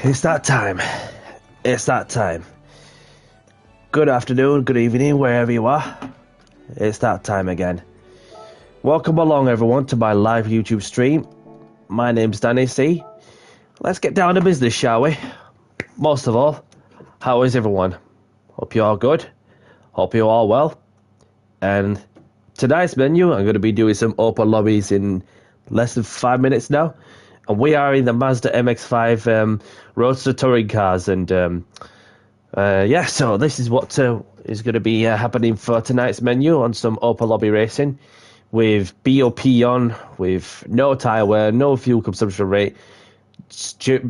It's that time. It's that time. Good afternoon, good evening, wherever you are. It's that time again. Welcome along, everyone, to my live YouTube stream. My name's Danny C. Let's get down to business, shall we? Most of all, how is everyone? Hope you're all good. Hope you're all well. And tonight's menu, I'm going to be doing some open lobbies in less than 5 minutes now. And we are in the Mazda MX-5 Roadster touring cars. And yeah, so this is what is going to be happening for tonight's menu on some open lobby racing. With BOP on, with no tyre wear, no fuel consumption rate.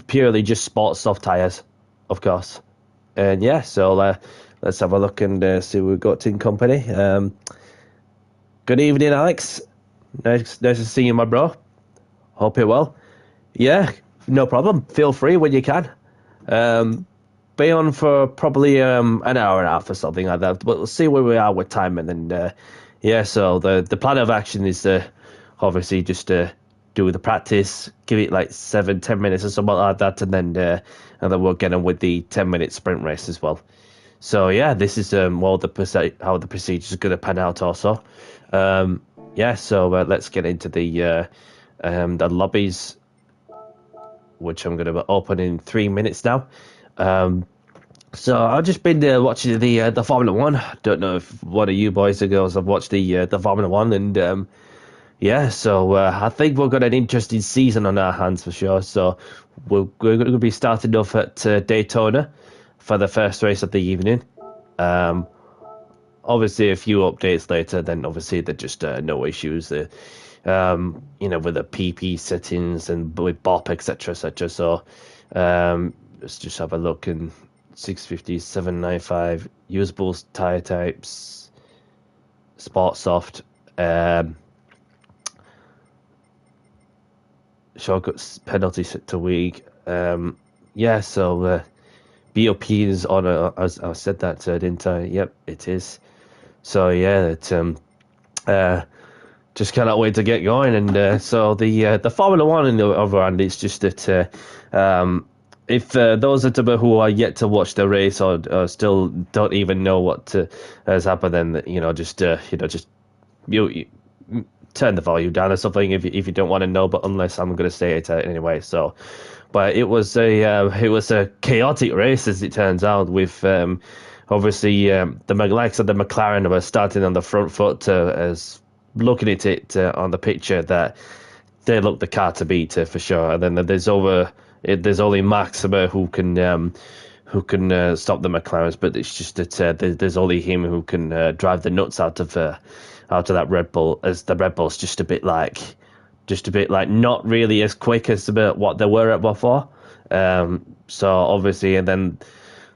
Purely just sport soft tyres, of course. And yeah, so let's have a look and see what we've got in company. Good evening, Alex. Nice to see you, my bro. Hope you're well. Yeah, no problem. Feel free when you can. Be on for probably an hour and a half or something like that. But we'll see where we are with time. And then, yeah, so the plan of action is obviously just do the practice, give it like 7-10 minutes or something like that. And then we'll get on with the 10-minute sprint race as well. So, yeah, this is well how the procedure is going to pan out also. Yeah, so let's get into the lobbies, which I'm going to open in 3 minutes now. So I've just been watching the Formula One. Don't know if one of you boys or girls have watched the Formula One, and yeah, so I think we've got an interesting season on our hands for sure. So we're going to be starting off at Daytona for the first race of the evening. Obviously, a few updates later. Then obviously they're just no issues. You know, with the PP settings and with BOP, etc., etc. So let's just have a look. And 650, 795, usable tire types, sport soft, shortcuts penalty set to weak. Yeah, so BOP is on. As I said that, didn't I? Yep, it is. So yeah, it just cannot wait to get going. And so the Formula One in the other hand, it's just that if those who are yet to watch the race or still don't even know what has happened, then just you turn the volume down or something if you don't want to know. But unless I'm going to say it anyway, so. But it was a chaotic race, as it turns out, with obviously the likes of the McLaren were starting on the front foot, as looking at it on the picture that they look the car to beat for sure. And then there's only Max who can stop the McLarens, but it's just that there's only him who can drive the nuts out of that Red Bull, as the Red Bull's just a bit like not really as quick as what they were at before. So obviously, and then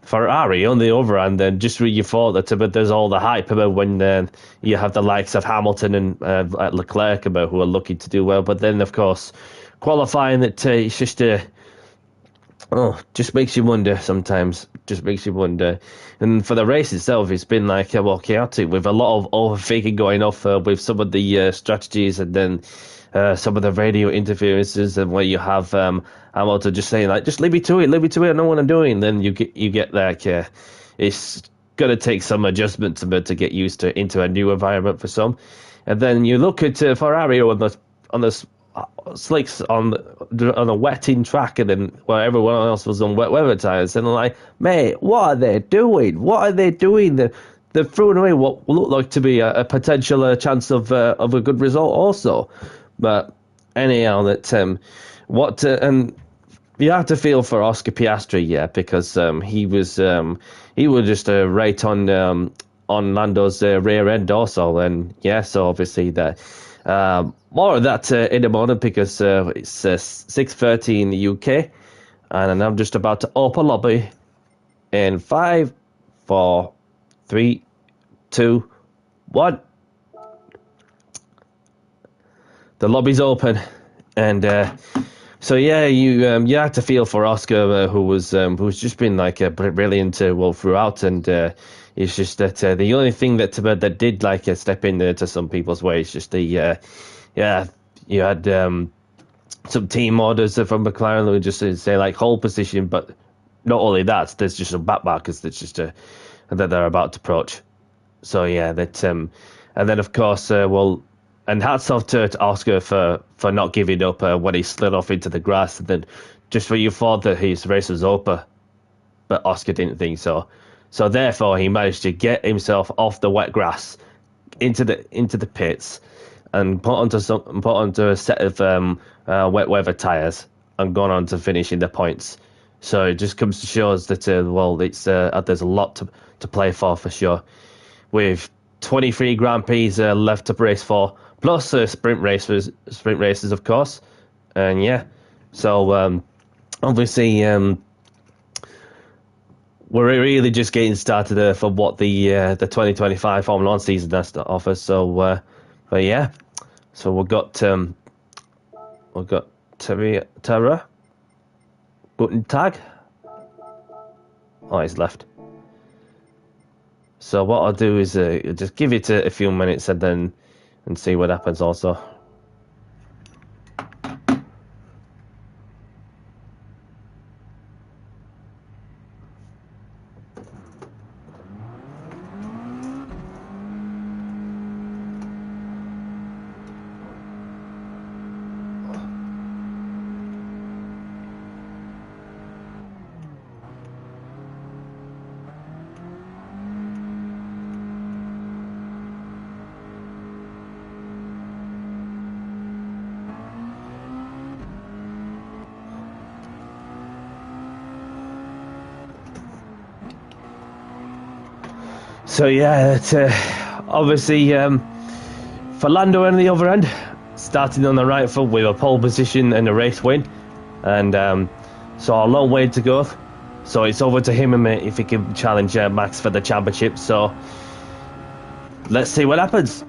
Ferrari on the other hand, then just when you thought that there's all the hype about when you have the likes of Hamilton and Leclerc who are looking to do well, but then of course qualifying that it's just just makes you wonder sometimes. Just makes you wonder. And for the race itself, it's been like chaotic with a lot of overthinking going off with some of the strategies, and then some of the radio interferences, and where you have Hamilton just saying like, just leave me to it, I know what I'm doing. Then you get like it's gonna take some adjustment to get used to into a new environment for some. And then you look at Ferrari on the slicks on a wetting track, and then where everyone else was on wet weather tires, and I'm like, mate, what are they doing? They're throwing away what looked like to be a potential chance of a good result also. But anyhow, that and you have to feel for Oscar Piastri, yeah, because he was just right on Lando's rear end also, and yeah, so obviously that more of that in a moment, because it's 6:30 in the UK, and I'm just about to open lobby in 5, 4, 3, 2, 1. The lobby's open, and so yeah, you have to feel for Oscar, who's just been like brilliant throughout, and it's just that the only thing that did like step in to some people's way is just the you had some team orders from McLaren that would just say like hold position, but not only that, there's just some back markers that's just that they're about to approach. So yeah, that and then of course, and hats off to Oscar for not giving up when he slid off into the grass, and then just when you thought that his race was over, but Oscar didn't think so. So therefore, he managed to get himself off the wet grass into the pits and put onto a set of wet weather tires and gone on to finishing the points. So it just comes to show us that it's there's a lot to play for sure. With 23 Grand Prix left to race for, plus sprint races of course, and yeah, so obviously we're really just getting started for what the 2025 Formula 1 season has to offer. So, but yeah, so we've got Tara, Guten Tag. Oh, he's left. So what I'll do is just give it a few minutes and see what happens also. So yeah, it's, obviously for Lando on the other end, starting on the right foot with a pole position and a race win, and so a long way to go. So it's over to him if he can challenge Max for the championship. So let's see what happens.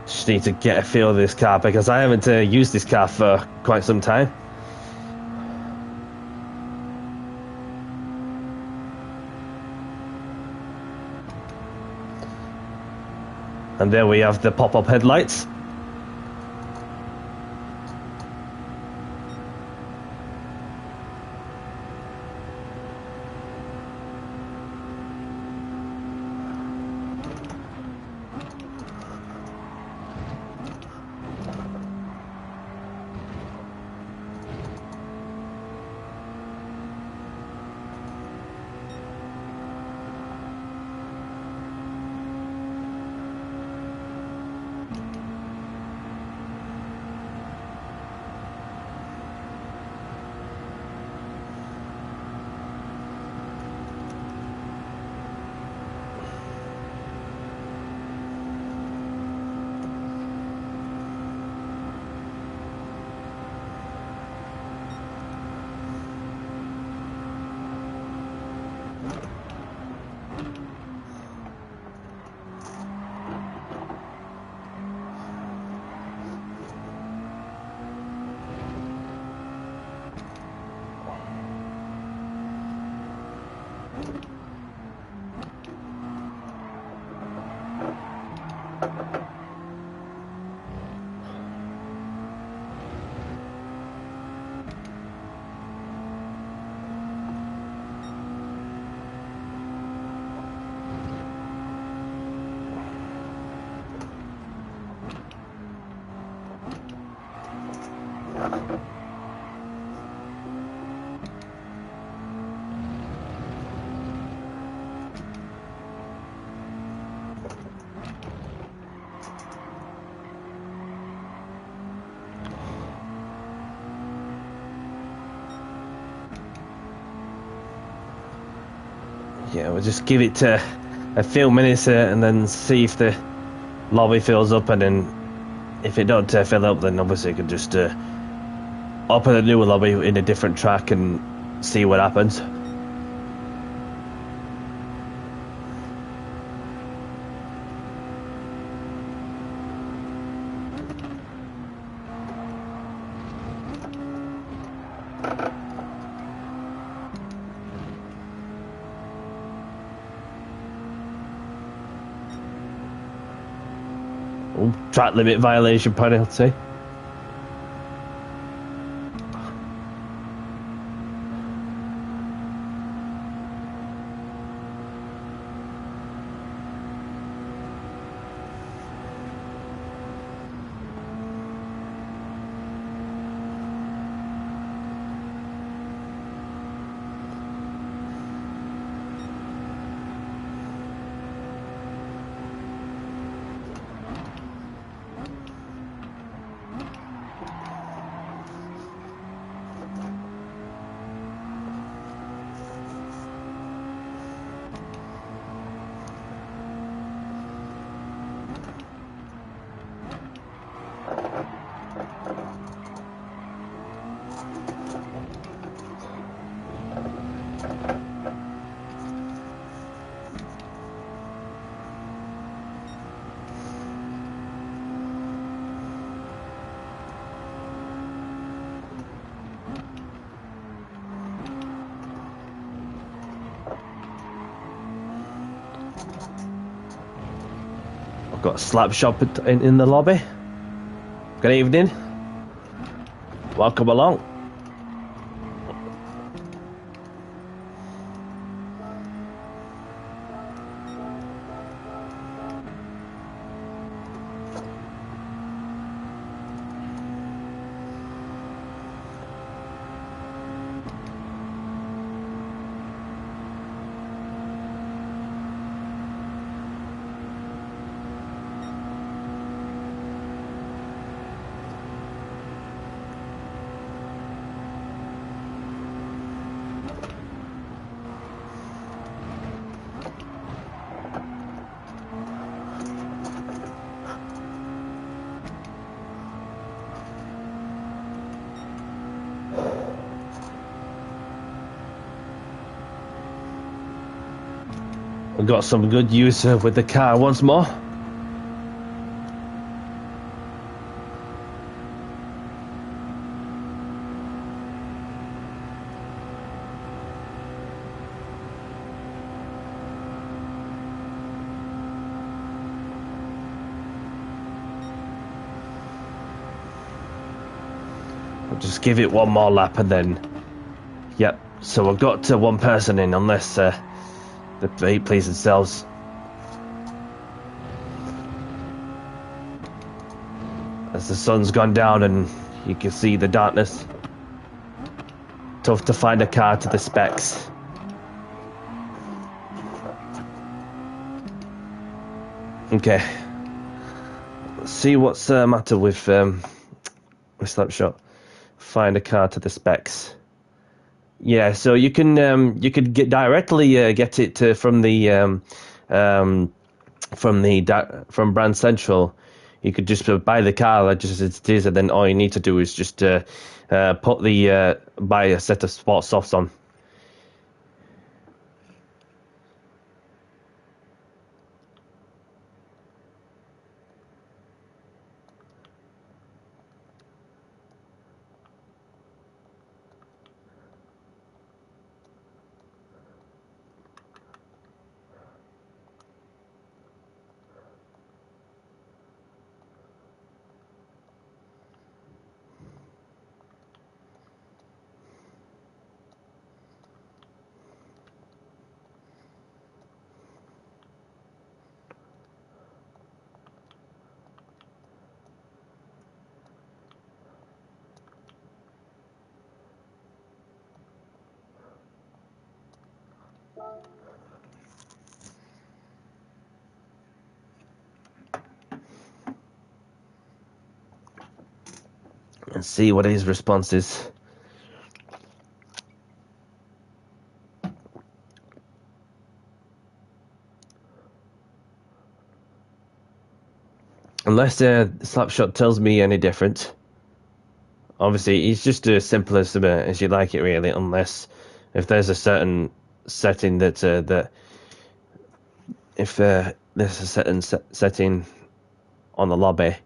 Just need to get a feel of this car because I haven't used this car for quite some time. And there we have the pop-up headlights. Yeah, we'll just give it a few minutes and then see if the lobby fills up, and then if it don't fill up, then obviously you can just open a new lobby in a different track and see what happens. Track limit violation penalty. I've got a slap shop in the lobby. Good evening. Welcome along. We've got some good use with the car once more. I'll just give it one more lap and then... Yep, so we've got one person in, unless the eight please themselves. As the sun's gone down and you can see the darkness. Tough to find a car to the specs. Okay. Let's see what's the matter with Slapshot. Find a car to the specs. Yeah, so you could get directly get it from Brand Central. You could just buy the car just as it is, and then all you need to do is just buy a set of sports softs on. And see what his response is. Unless Slapshot tells me any different. Obviously, it's just as simple as you like it, really. Unless if there's a certain setting that if there's a certain setting on the lobby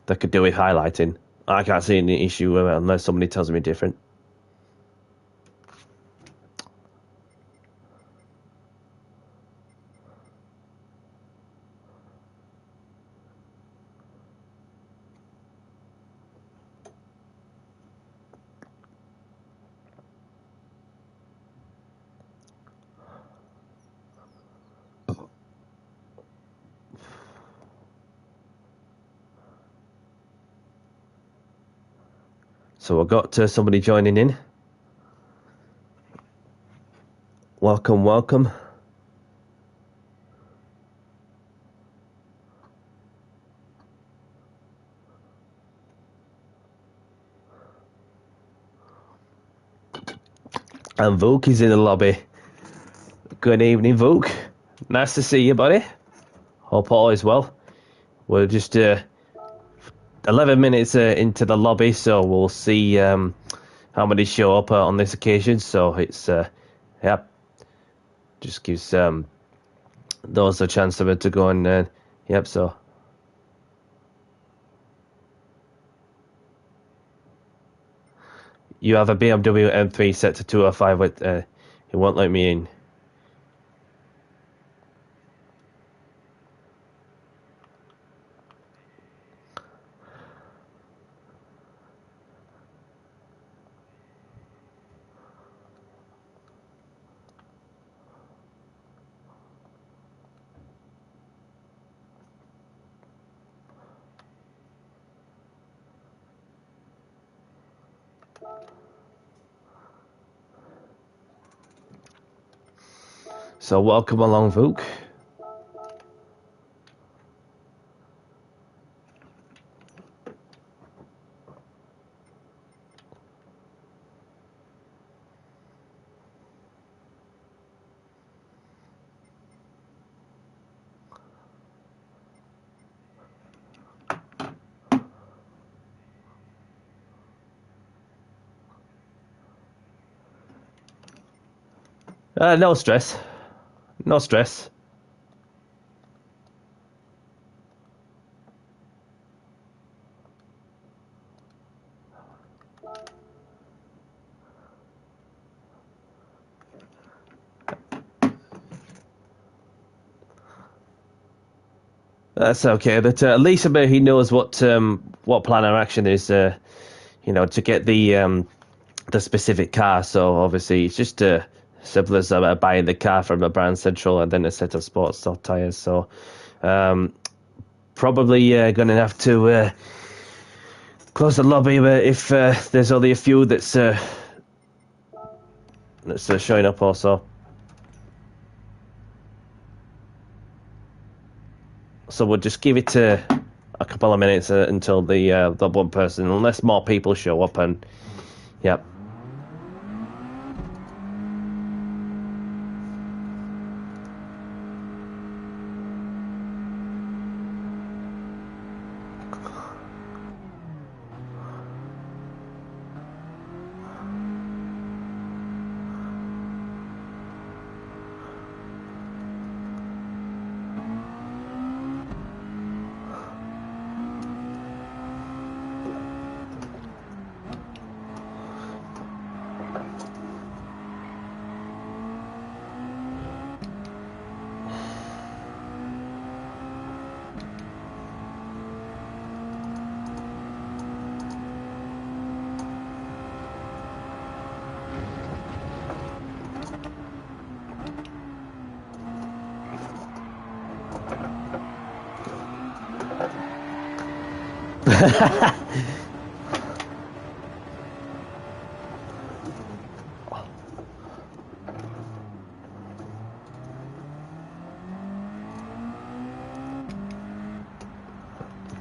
that could do with highlighting. I can't see any issue with it unless somebody tells me different. So we've got somebody joining in. Welcome, welcome. And Vuk is in the lobby. Good evening, Vuk. Nice to see you, buddy. Hope all is well. We're just 11 minutes into the lobby, so we'll see how many show up on this occasion. So it's, yeah, just gives those a chance to go and, yep, so. You have a BMW M3 set to 205 with, it won't let me in. So welcome along, Vuk. No stress. No stress. That's okay, but at least he knows what plan of action is, you know, to get the specific car. So obviously it's just simple as buying the car from a brand central and then a set of sports stock tires. So probably going to have to close the lobby if there's only a few that's showing up also. So we'll just give it a couple of minutes until the one person, unless more people show up, and yep.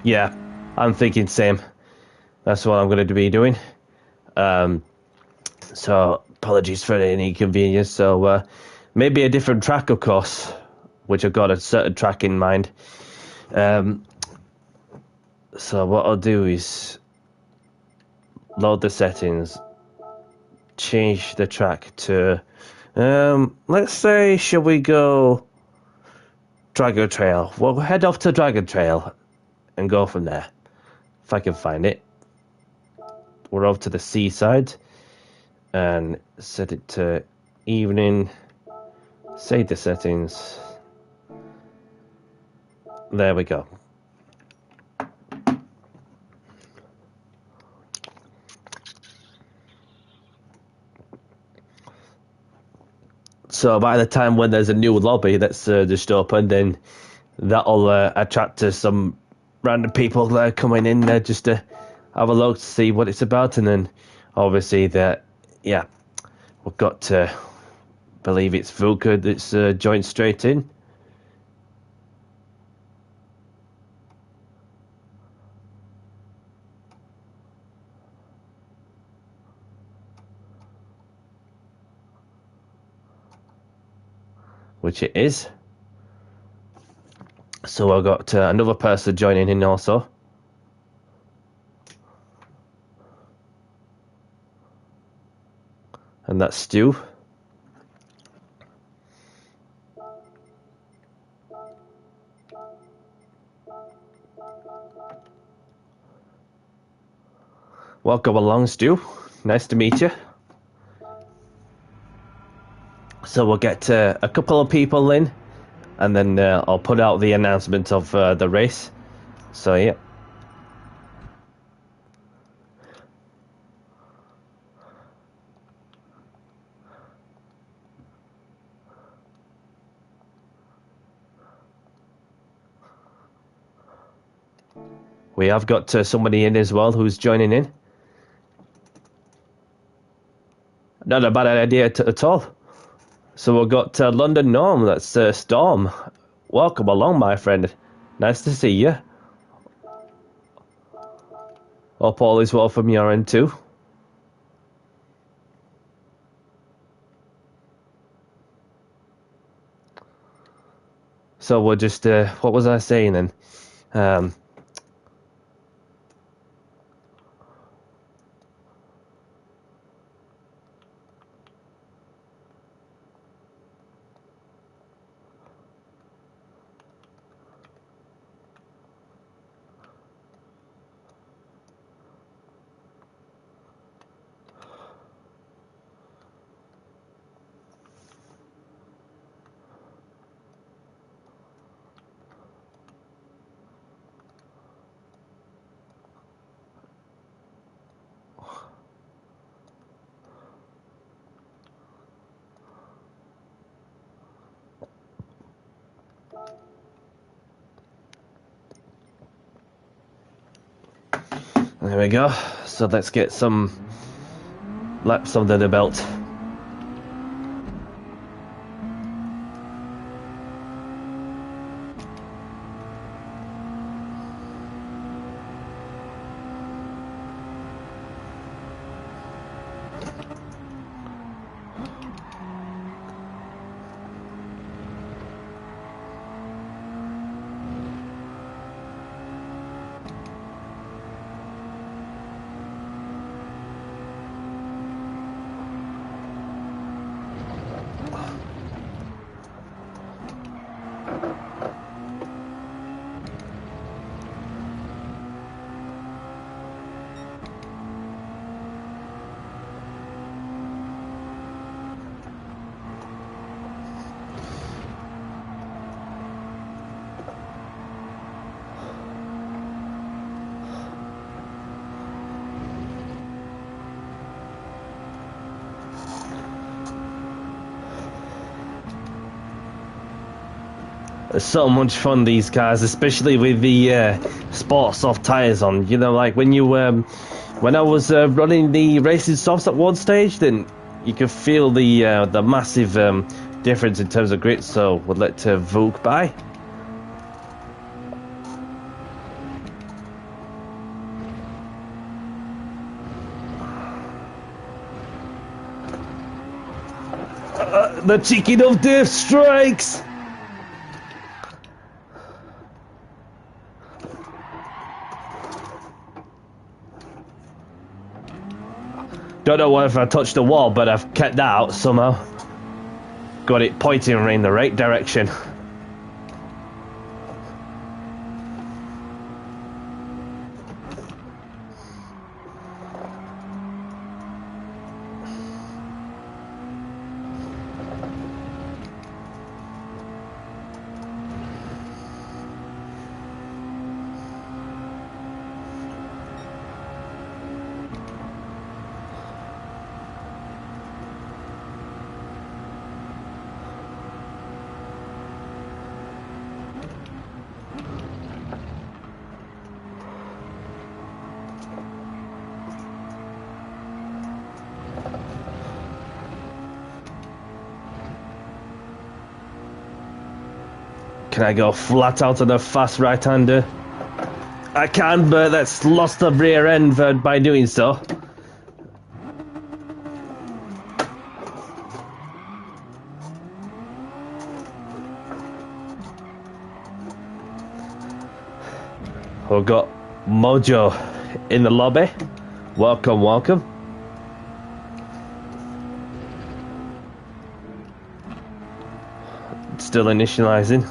Yeah, I'm thinking same. That's what I'm going to be doing. So apologies for any inconvenience. So maybe a different track, of course, which I've got a certain track in mind. So what I'll do is load the settings, change the track to, let's say, shall we go Dragon Trail? We'll head off to Dragon Trail and go from there, if I can find it. We're off to the seaside and set it to evening, save the settings. There we go. So by the time when there's a new lobby that's just opened, then that'll attract to some random people coming in just to have a look to see what it's about, and then obviously that, yeah, we've got to believe it's Vuka that's joined straight in. Which it is. So I've got another person joining in also. And that's Stu. Welcome along, Stu. Nice to meet you. So we'll get a couple of people in, and then I'll put out the announcement of the race. So, yeah. We have got somebody in as well who's joining in. Not a bad idea at all. So we've got London Norm, that's Storm. Welcome along, my friend. Nice to see you. Hope all is well from your end too. So we'll just, what was I saying then? There we go. So let's get some laps under the belt. So much fun, these cars, especially with the sport soft tires on. You know, like when you when I was running the racing softs at one stage, then you could feel the massive difference in terms of grip. So we'll let Vuk by. The chicken of death strikes. Don't know whether I touched the wall, but I've kept that out somehow. Got it pointing in the right direction. Can I go flat out on a fast right-hander? I can, but that's lost the rear end by doing so. We've got Mojo in the lobby. Welcome, welcome. Still initializing.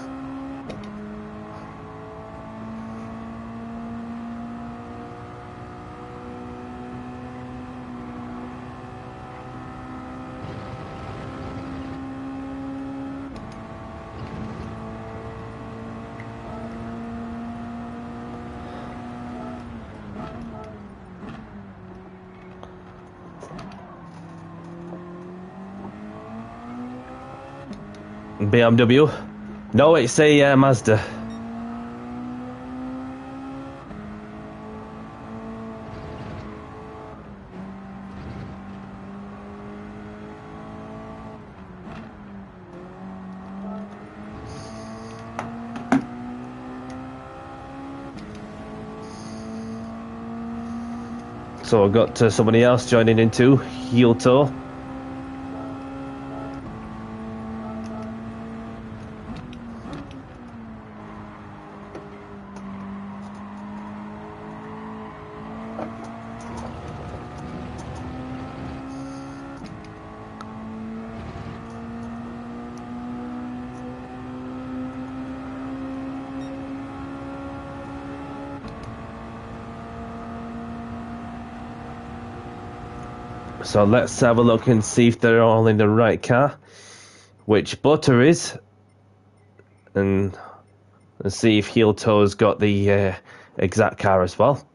BMW? No, it's a Mazda. So I've got somebody else joining in too, heel toe. So let's have a look and see if they're all in the right car, which Butter is, and see if Heel Toe's got the exact car as well.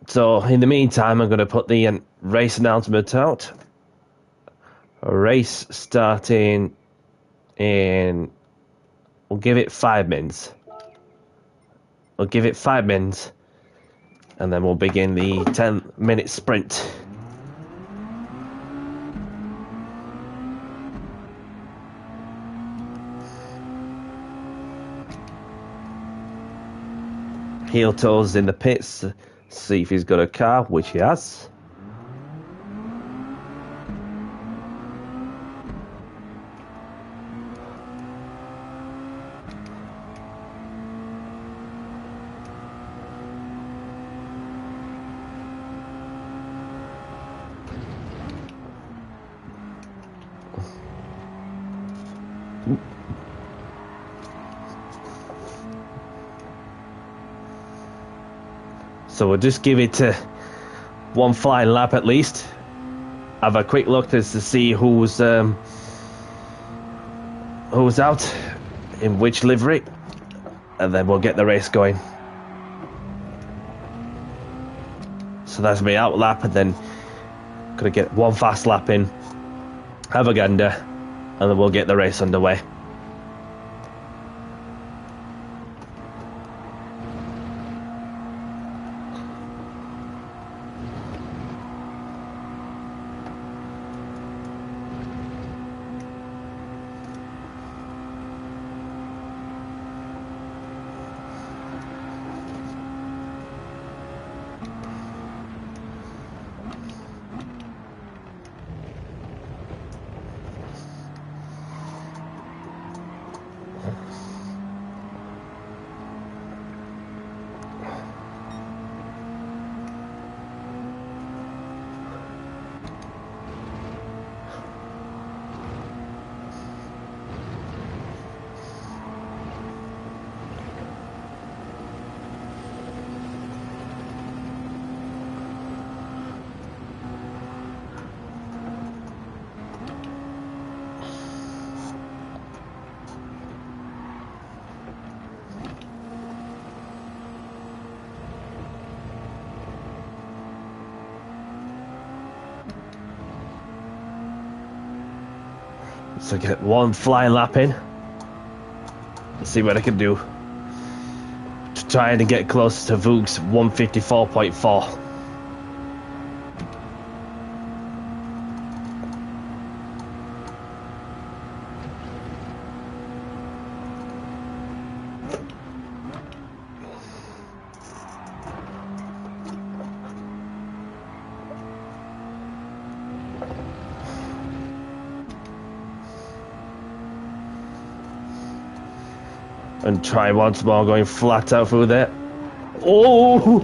So in the meantime, I'm going to put the race announcement out. A race starting in, we'll give it 5 minutes. We'll give it 5 minutes, and then we'll begin the 10-minute sprint. Heel Toe's in the pits, see if he's got a car, which he has. So we'll just give it one flying lap at least. Have a quick look to see who's out in which livery, and then we'll get the race going. So that's me out lap, and then gonna get one fast lap in, have a gander, and then we'll get the race underway. So get one flying lap in. Let's see what I can do to try and get close to Voog's 154.4. And try once more, going flat out through there. Oh!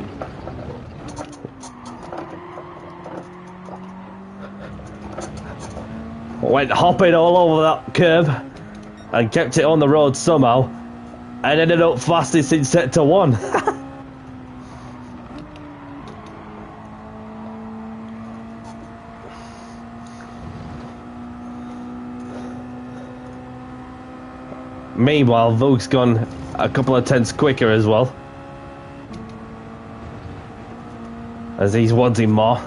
Went hopping all over that curb and kept it on the road somehow, and ended up fastest in sector 1. Meanwhile, Vogue's gone a couple of tenths quicker as well, as he's wanting more.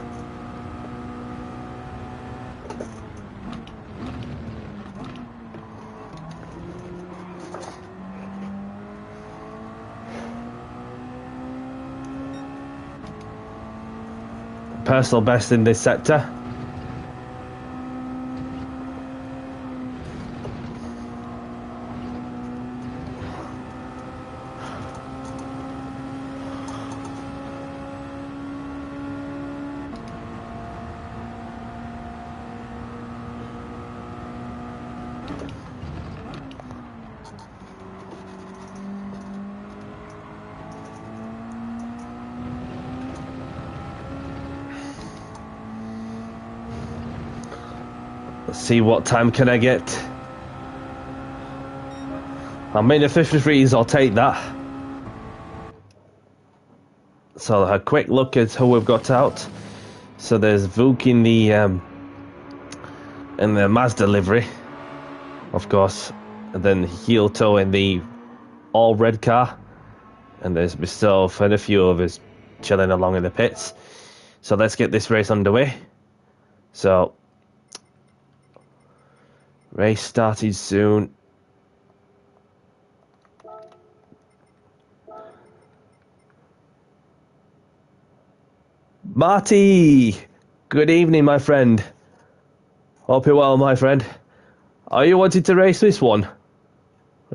Personal best in this sector. Let's see what time can I get. I'm in the 53s, I'll take that. So a quick look at who we've got out. So there's Vuk in the Mazda livery, of course, and then Hyoto in the all red car, and there's myself and a few others chilling along in the pits. So let's get this race underway. So race started soon. Marty! Good evening, my friend. Hope you're well, my friend. Are you wanting to race this one?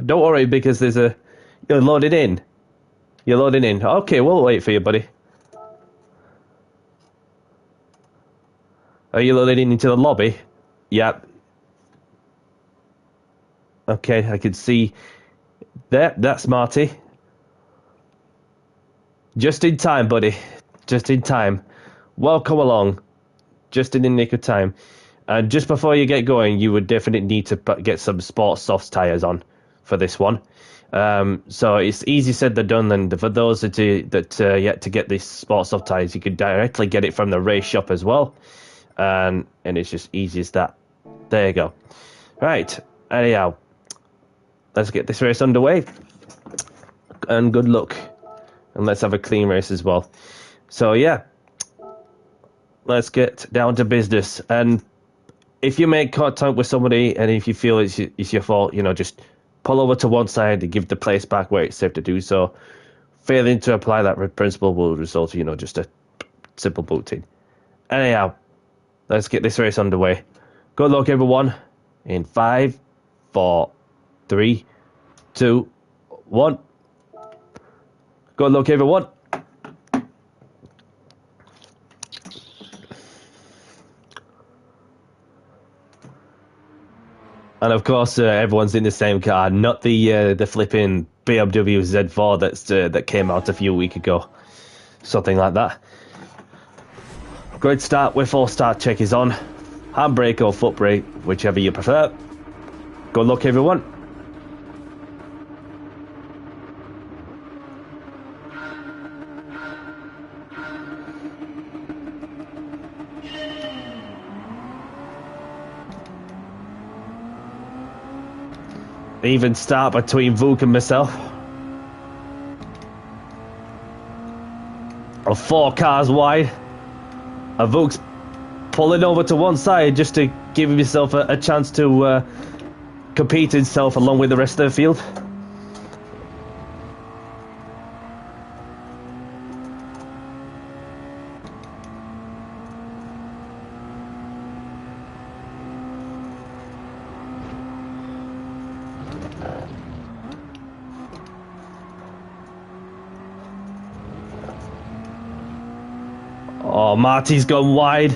Don't worry, because there's a... You're loaded in. You're loading in. Okay, we'll wait for you, buddy. Are you loaded in into the lobby? Yep. Okay, I can see... There, that's Marty. Just in time, buddy. Just in time. Welcome along. Just in the nick of time. And just before you get going, you would definitely need to get some sports soft tyres on for this one. So it's easy said than done. And for those that yet to get these sports soft tyres, you can directly get it from the race shop as well. And it's just easy as that. There you go. Right. Anyhow, let's get this race underway. And good luck. And let's have a clean race as well. So yeah, let's get down to business. And if you make contact with somebody and if you feel it's your fault, you know, just pull over to one side and give the place back where it's safe to do so. Failing to apply that principle will result in, you know, just a simple booting. Anyhow, let's get this race underway. Good luck, everyone. In 5, 4, 3, 2, 1. Good luck, everyone. And of course, everyone's in the same car, not the flipping BMW Z4 that came out a few weeks ago, something like that. Good start with full start check is on, handbrake or foot brake, whichever you prefer. Good luck, everyone. Even start between Vuk and myself. Or 4 cars wide. And Vuk's pulling over to one side just to give himself a chance to compete himself along with the rest of the field. Oh, Marty's gone wide.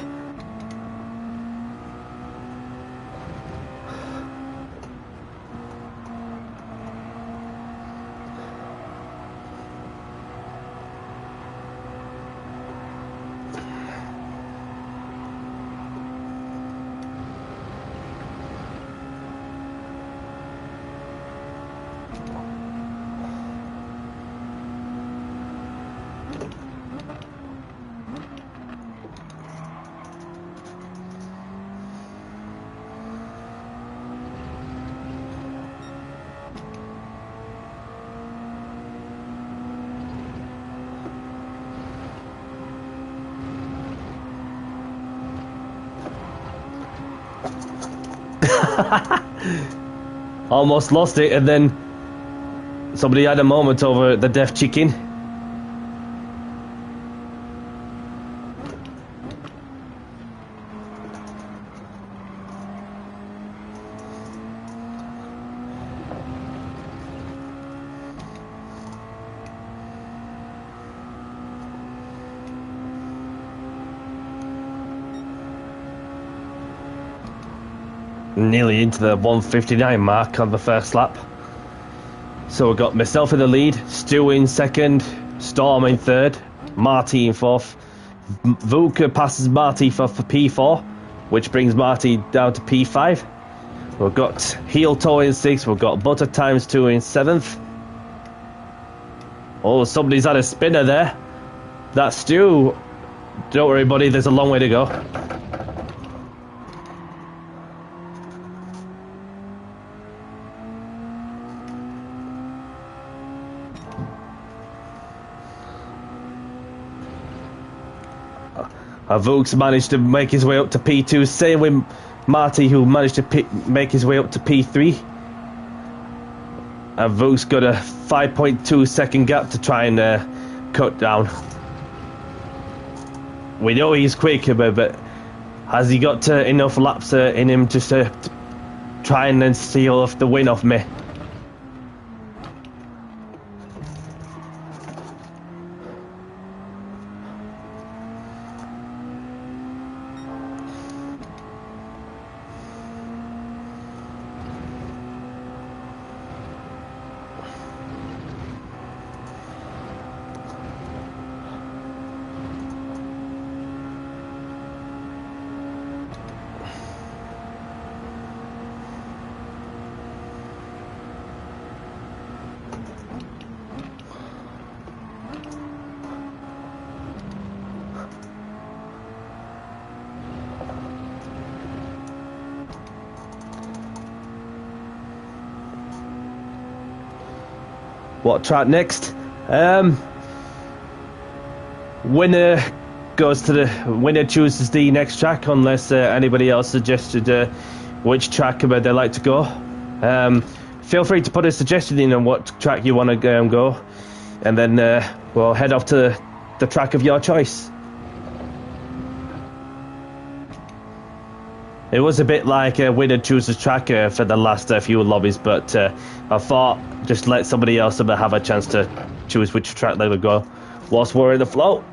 Almost lost it, and then somebody had a moment over the deaf chicken. Nearly into the 1:59 mark on the first lap. So we've got myself in the lead, Stu in second, Storm in third, Marty in fourth. Vuka passes Marty for P4, which brings Marty down to P5. We've got Heel Toe in sixth, we've got Butter times 2 in seventh. Oh, somebody's had a spinner there. That's Stu. Don't worry, buddy, there's a long way to go. Vooks managed to make his way up to P2, same with Marty, who managed to make his way up to P3. And Vooks got a 5.2 second gap to try and cut down. We know he's quick, but has he got enough laps in him just to try and then steal off the win off me? What track next? Winner goes to the winner chooses the next track unless anybody else suggested which track they'd like to go. Feel free to put a suggestion in on what track you want to go, and then we'll head off to the track of your choice. It was a bit like a winner chooses track for the last few lobbies, but I thought just let somebody else have a chance to choose which track they would go whilst we're in the flow.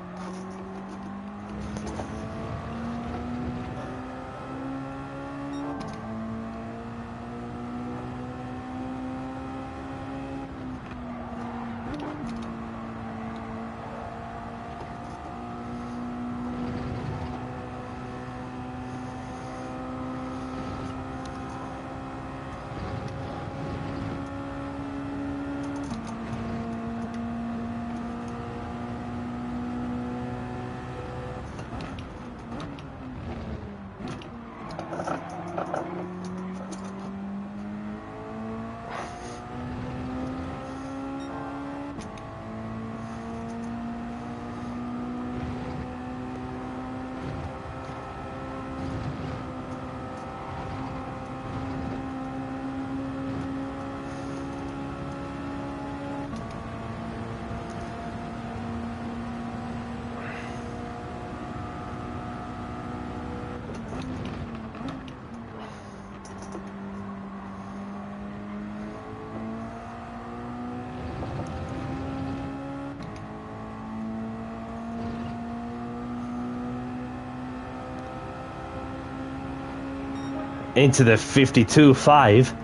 Into the 52.5.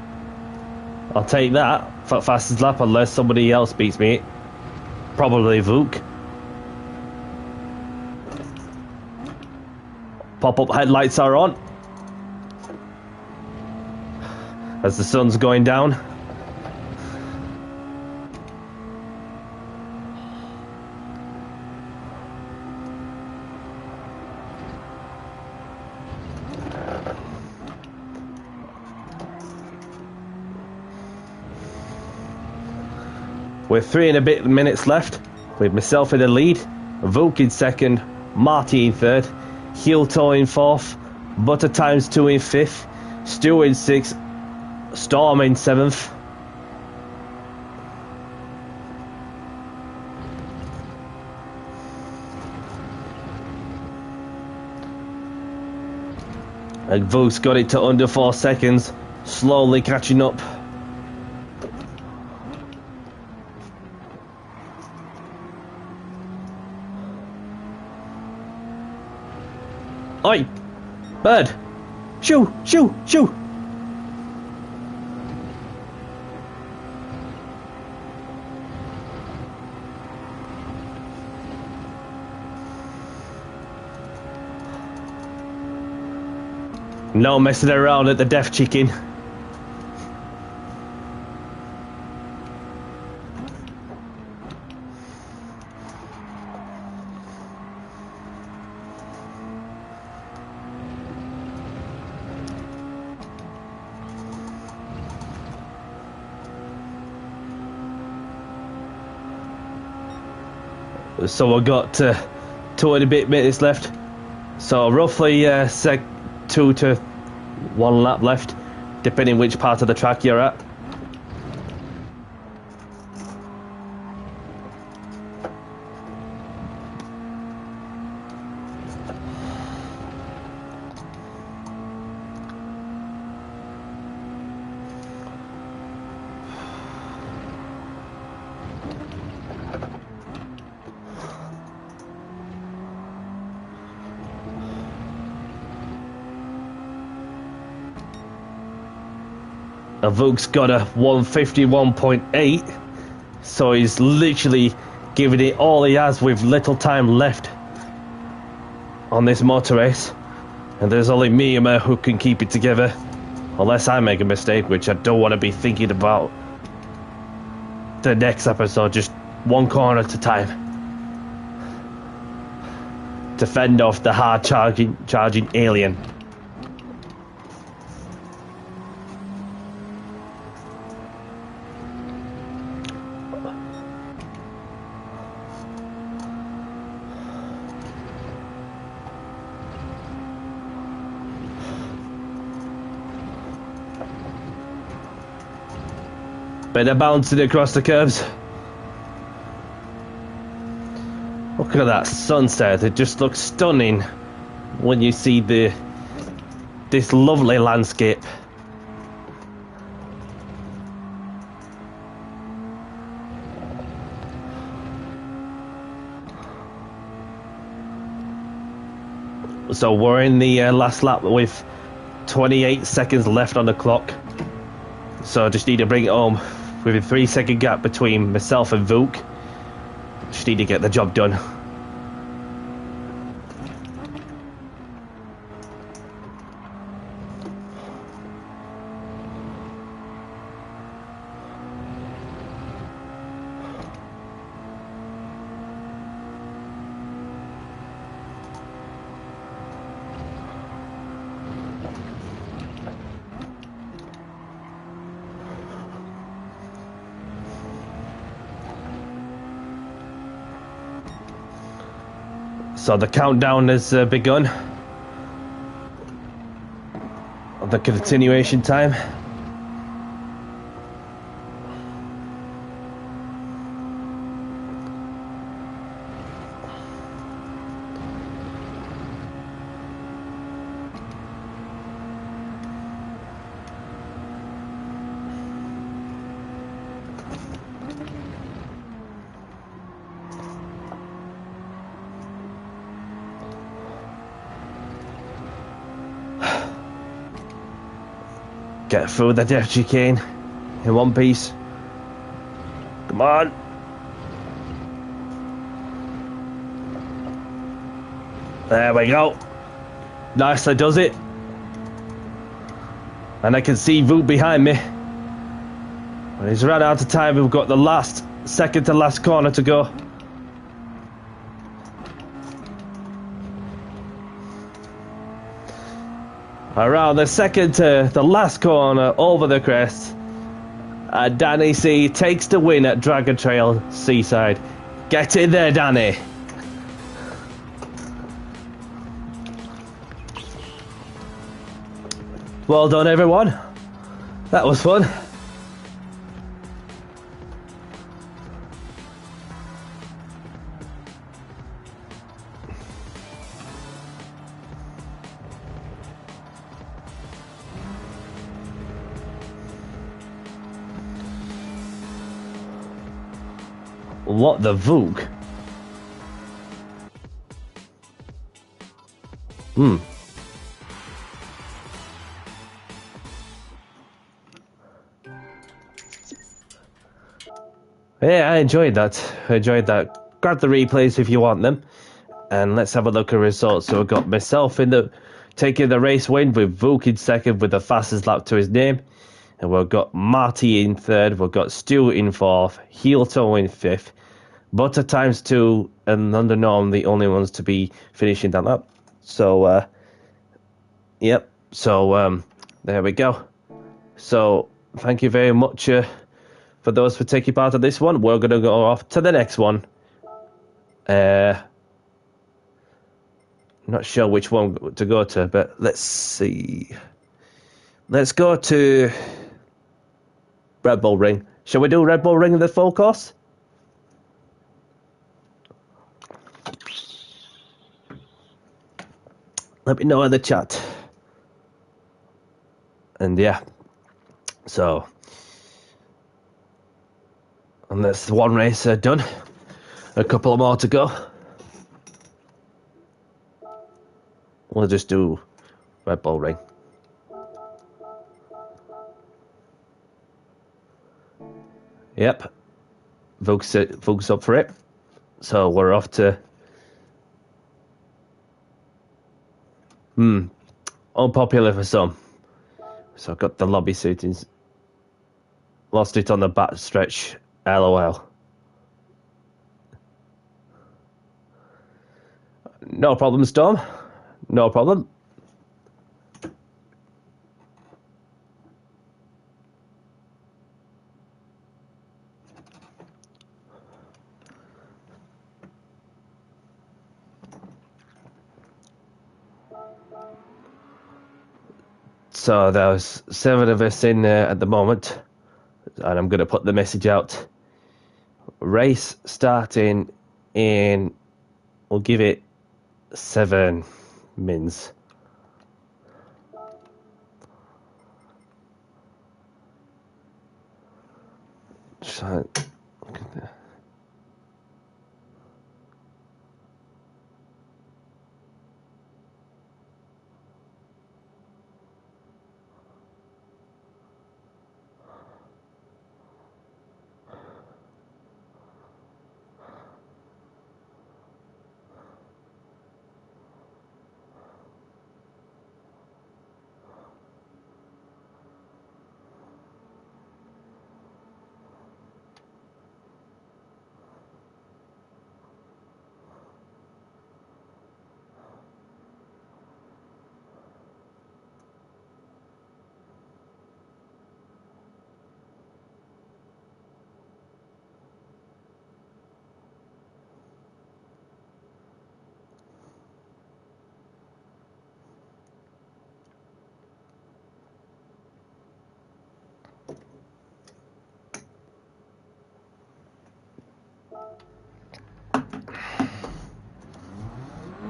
I'll take that for fastest lap unless somebody else beats me. Probably Vuk. Pop-up headlights are on as the sun's going down. with 3 and a bit minutes left, with myself in the lead, Vuk in second, Marty in third, Heel-Toe in fourth, Butter times 2 in fifth, Stu in sixth, Storm in seventh. And Vuk's got it to under 4 seconds, slowly catching up. Oi! Bird! Shoo! Shoo! Shoo! No messing around at the deaf chicken. So we've got 2 and a bit minutes left. So roughly 2 to 1 lap left, depending which part of the track you're at. Vuk's got a 151.8, so he's literally giving it all he has with little time left on this motor race, and there's only me and her who can keep it together, unless I make a mistake, which I don't want to be thinking about the next episode, just one corner at a time to fend off the hard charging alien. Bit of bouncing across the curves. Look at that sunset. It just looks stunning when you see this lovely landscape. So we're in the last lap with 28 seconds left on the clock. So I just need to bring it home with a 3-second gap between myself and Vuk. Just need to get the job done. So the countdown has begun. The continuation time. Get through the death chicane in one piece. Come on. There we go. Nicely does it. And I can see Vuk behind me. When he's run out of time, we've got the last second to last corner to go. Around the second to the last corner over the crest, Danny C takes the win at Dragon Trail Seaside. Get in there, Danny. Well done, everyone. That was fun. What the Vook? Yeah, I enjoyed that. Grab the replays if you want them. And let's have a look at results. So we've got myself taking the race win with Vook in second with the fastest lap to his name. And we've got Marty in third. We've got Stu in fourth. Heelto in fifth. Butter times 2 and Under Norm the only ones to be finishing that lap. So, yep. So, there we go. So, thank you very much for those for taking part of this one. We're going to go off to the next one. Not sure which one to go to, but let's see. Let's go to Red Bull Ring. Shall we do Red Bull Ring in the full course? Let me know in the chat. And yeah, so and that's one race done. A couple more to go. We'll just do Red Bull Ring. Yep, Voog's up for it. So we're off to unpopular for some. So I've got the lobby suitings. Lost it on the back stretch. LOL. No problem, Storm. No problem. So there's 7 of us in there at the moment, and I'm going to put the message out. Race starting in, we'll give it 7 mins. So,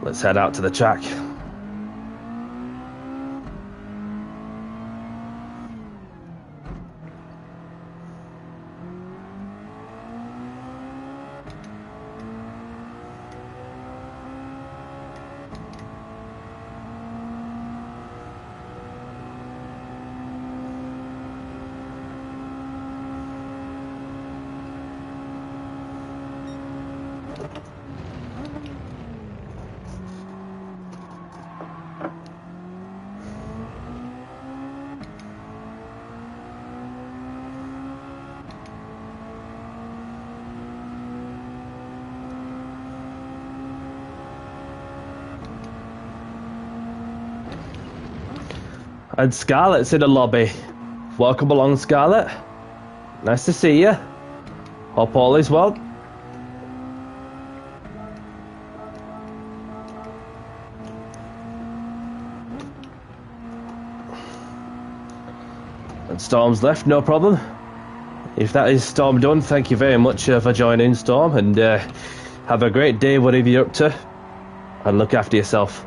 let's head out to the track. And Scarlett's in the lobby. Welcome along, Scarlett. Nice to see you. Hope all is well. And Storm's left, no problem. If that is Storm done, thank you very much for joining, Storm, and have a great day, whatever you're up to, and look after yourself.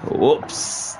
Whoops.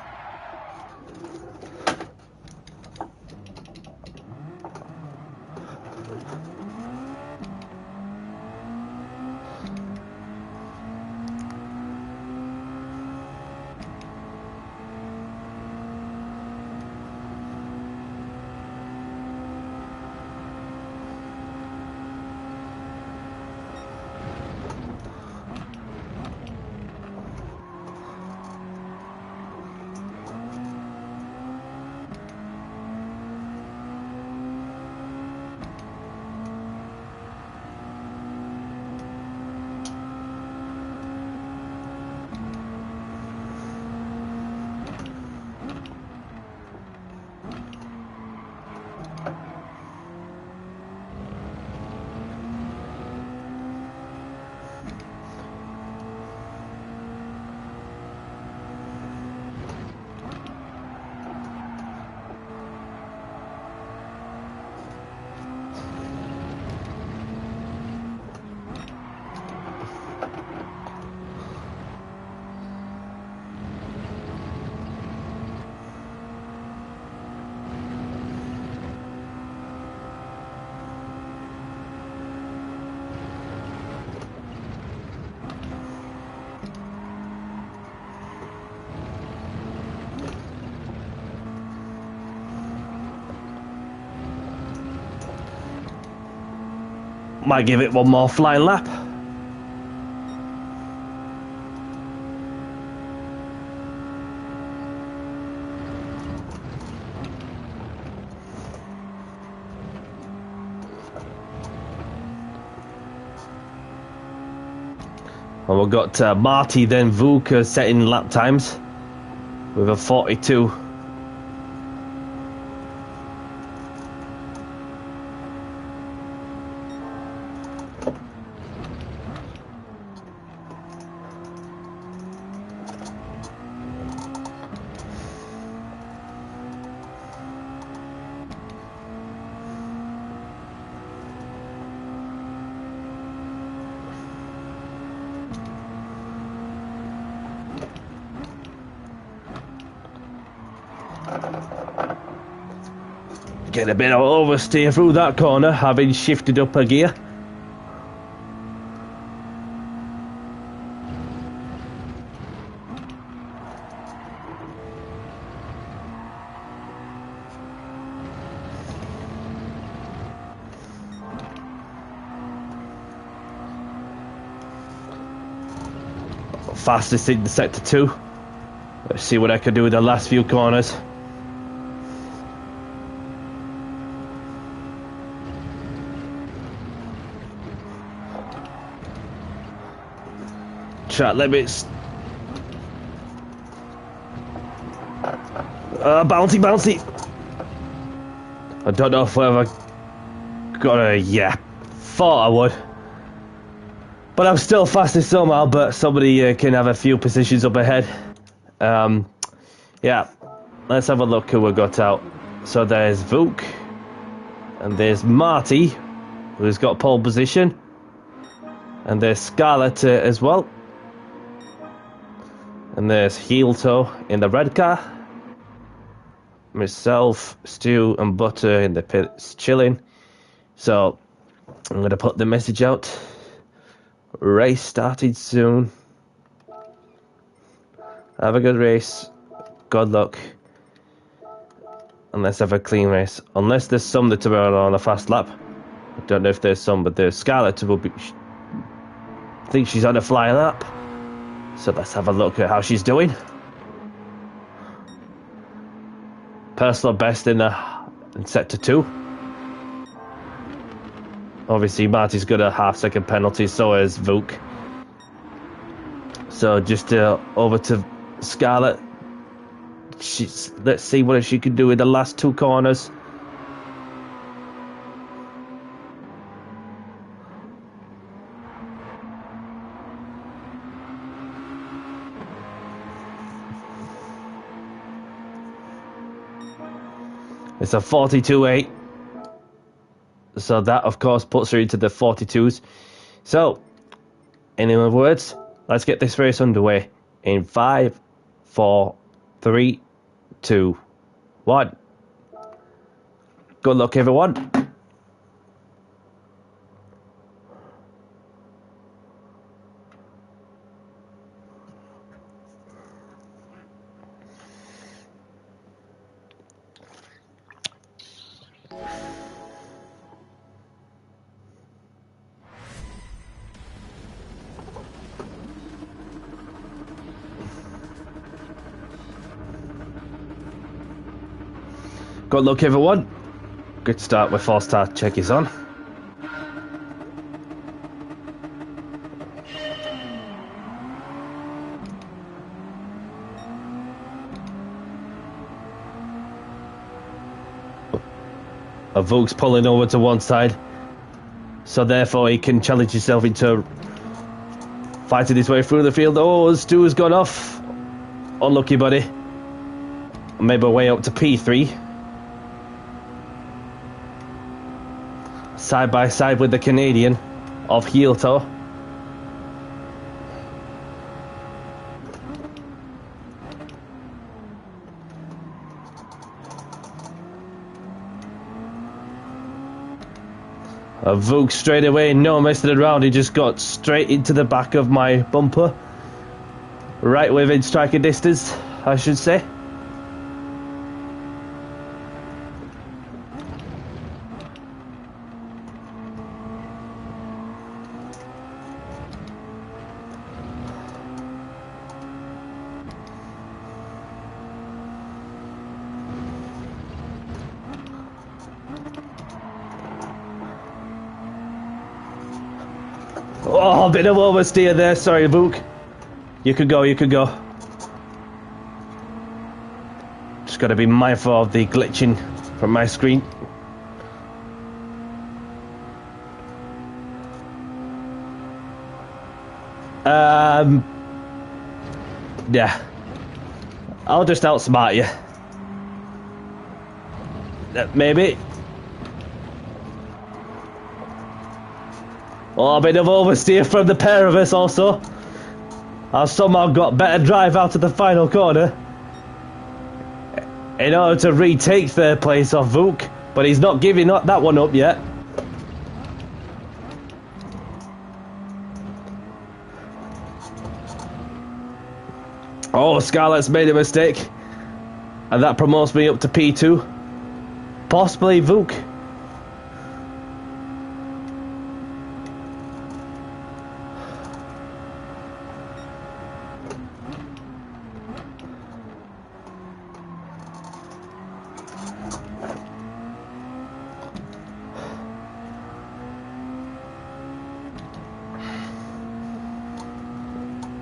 Might give it one more flying lap. And we've got Marty then Vuk setting lap times with a 42. Get a bit of oversteer through that corner, having shifted up a gear. Fastest in the sector 2. Let's see what I can do with the last few corners. Track limits. Bouncy, bouncy. I don't know if I've ever got a... Yeah, thought I would. But I'm still fastest somehow, but somebody can have a few positions up ahead. Yeah, let's have a look who we got out. So there's Vuk. And there's Marty, who's got pole position. And there's Scarlett as well. And there's Heel Toe in the red car. Myself, Stu and Butter in the pits chilling. So I'm going to put the message out. Race started soon. Have a good race. Good luck. And let's have a clean race. Unless there's some that are on a fast lap. I don't know if there's some, but there's Scarlett will be... I think she's on a fly lap. So let's have a look at how she's doing. Personal best in sector 2. Obviously, Marty's got a half-second penalty, so has Vuk. So just over to Scarlett. Let's see what she can do in the last 2 corners. It's a 42.8. So that, of course, puts her into the 42s. So, in other words, let's get this race underway in 5, 4, 3, 2, 1. Good luck, everyone. Good luck, everyone. Good start with 4-star check is on. Vuk's pulling over to one side, so therefore he can challenge himself into fighting his way through the field. Oh, Stu has gone off. Unlucky, buddy. Maybe way up to P3. Side by side with the Canadian of Heel-Toe. Vuk straight away, no messing around, he just got straight into the back of my bumper. Right within striking distance, I should say. Oh, a bit of oversteer there. Sorry, Vuk. You could go, you could go. Just got to be mindful of the glitching from my screen. Yeah. I'll just outsmart you. Maybe. Oh, a bit of oversteer from the pair of us also. I've somehow got better drive out of the final corner in order to retake third place off Vuk, but he's not giving that one up yet. Oh, Scarlett's made a mistake, and that promotes me up to P2. Possibly Vuk.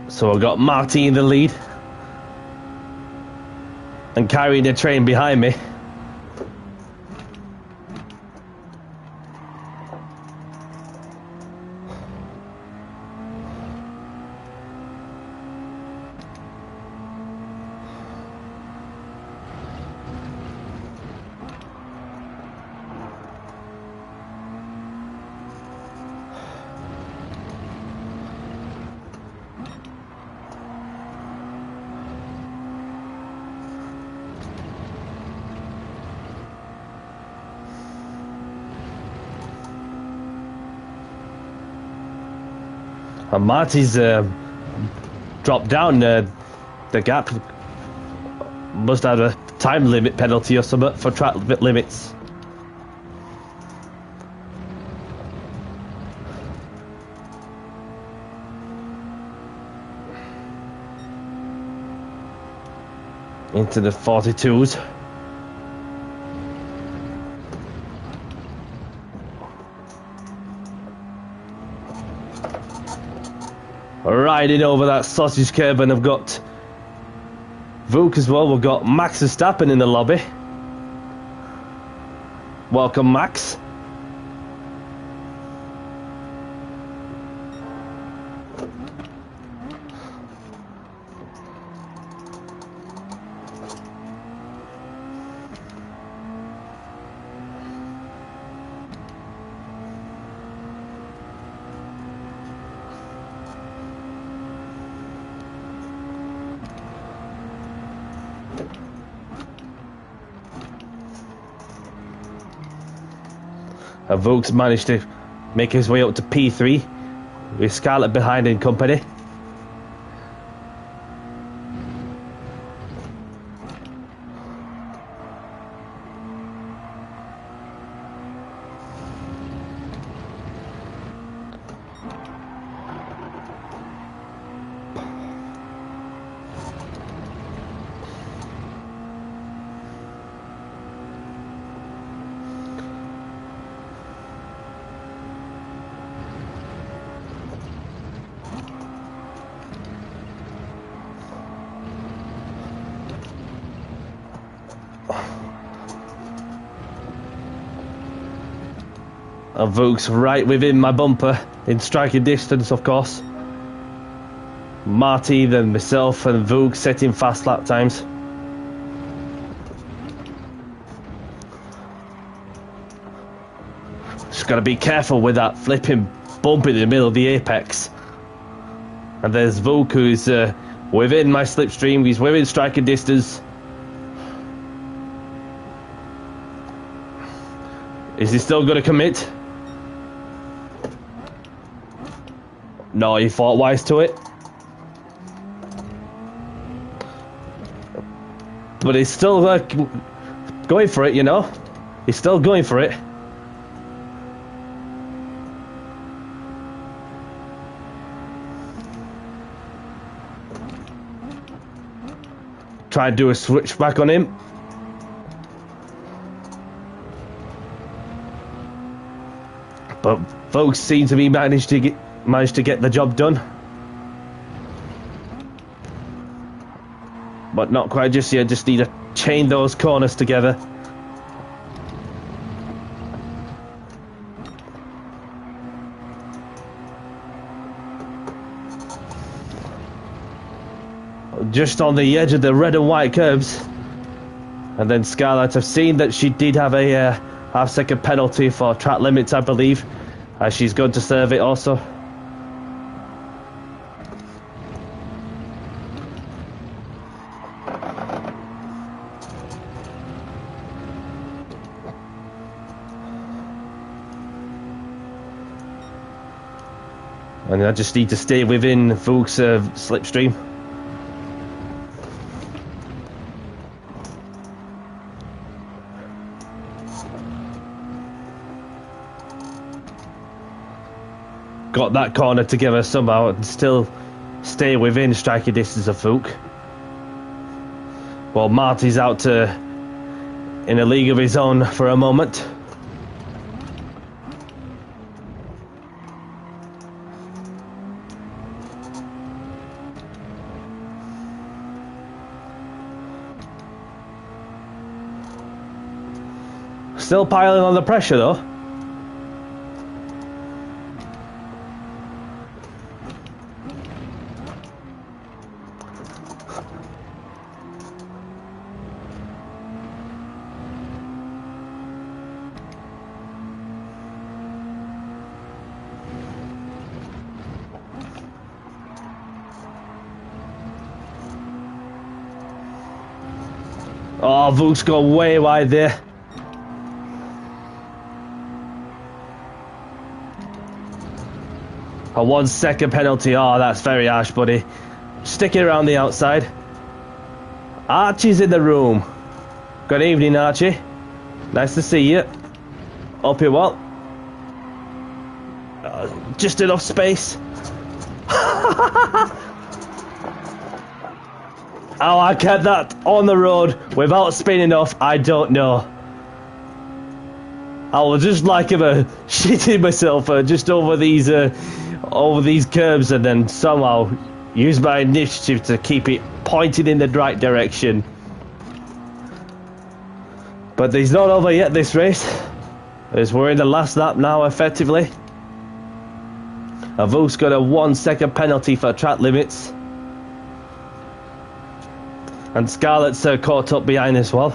So I've got Marty in the lead and carrying the train behind me. And Marty's dropped down the gap. Must have a time limit penalty or something for track limits. Into the 42s. Riding over that sausage curb, and I've got Vuk as well. We've got Max Verstappen in the lobby. Welcome, Max. Vuk's managed to make his way up to P3 with Scarlett behind in company. And Vuk's right within my bumper, in striking distance, of course. Marty, then myself, and Vuk setting fast lap times. Just gotta be careful with that flipping bump in the middle of the apex. And there's Vuk, who's within my slipstream, he's within striking distance. Is he still gonna commit? No, he thought wise to it. But he's still going for it, you know? He's still going for it. Try and do a switch back on him. But folks seem to be managed to get the job done. But not quite just yet, just need to chain those corners together. Just on the edge of the red and white curbs. And then Scarlett, I've seen that she did have a half-second penalty for track limits, I believe. She's going to serve it also. And I just need to stay within Vuk's slipstream. Got that corner together somehow and still stay within striking distance of Vuk. Well, Marty's out in a league of his own for a moment. Still piling on the pressure though. Oh, Vuk's gone way wide there. A 1 second penalty. Oh, that's very harsh, buddy. Stick it around the outside. Archie's in the room. Good evening, Archie. Nice to see you. Hope you're well. Just enough space. How I kept that on the road without spinning off, I don't know. I was just like shitting myself just over these curbs, and then somehow use my initiative to keep it pointed in the right direction. But it's not over yet, this race, as we're in the last lap now, effectively. Avuk's got a 1 second penalty for track limits. And Scarlett's caught up behind as well.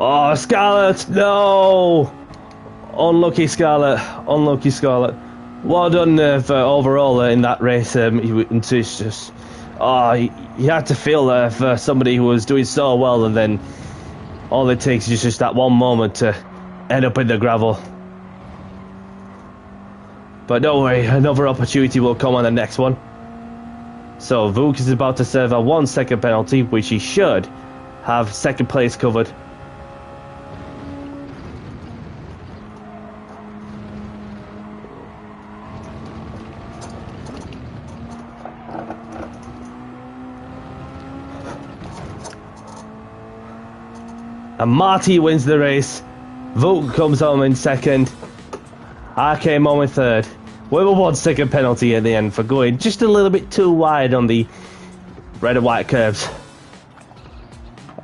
Oh, Scarlett, no! Unlucky Scarlett, unlucky Scarlett. Well done for overall in that race. It's just, you had to feel for somebody who was doing so well, and then all it takes is just that one moment to end up in the gravel. But don't worry, another opportunity will come on the next one. So Vuk is about to serve a 1 second penalty, which he should have second place covered. And Marty wins the race. Vuk comes home in second. I came home in third. With a 1 second penalty in the end for going just a little bit too wide on the red and white curves.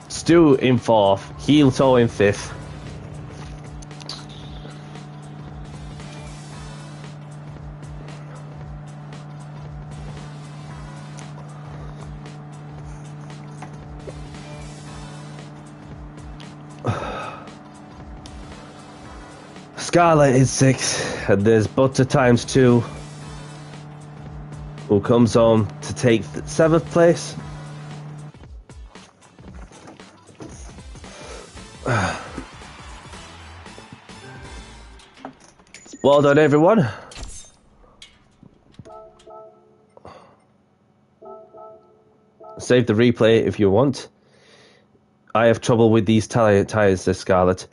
Stu in fourth. Heel toe in fifth. Scarlett is 6, and there's Butter times 2, who comes home to take 7th place. Well done, everyone. Save the replay if you want. I have trouble with these tyres, says Scarlett.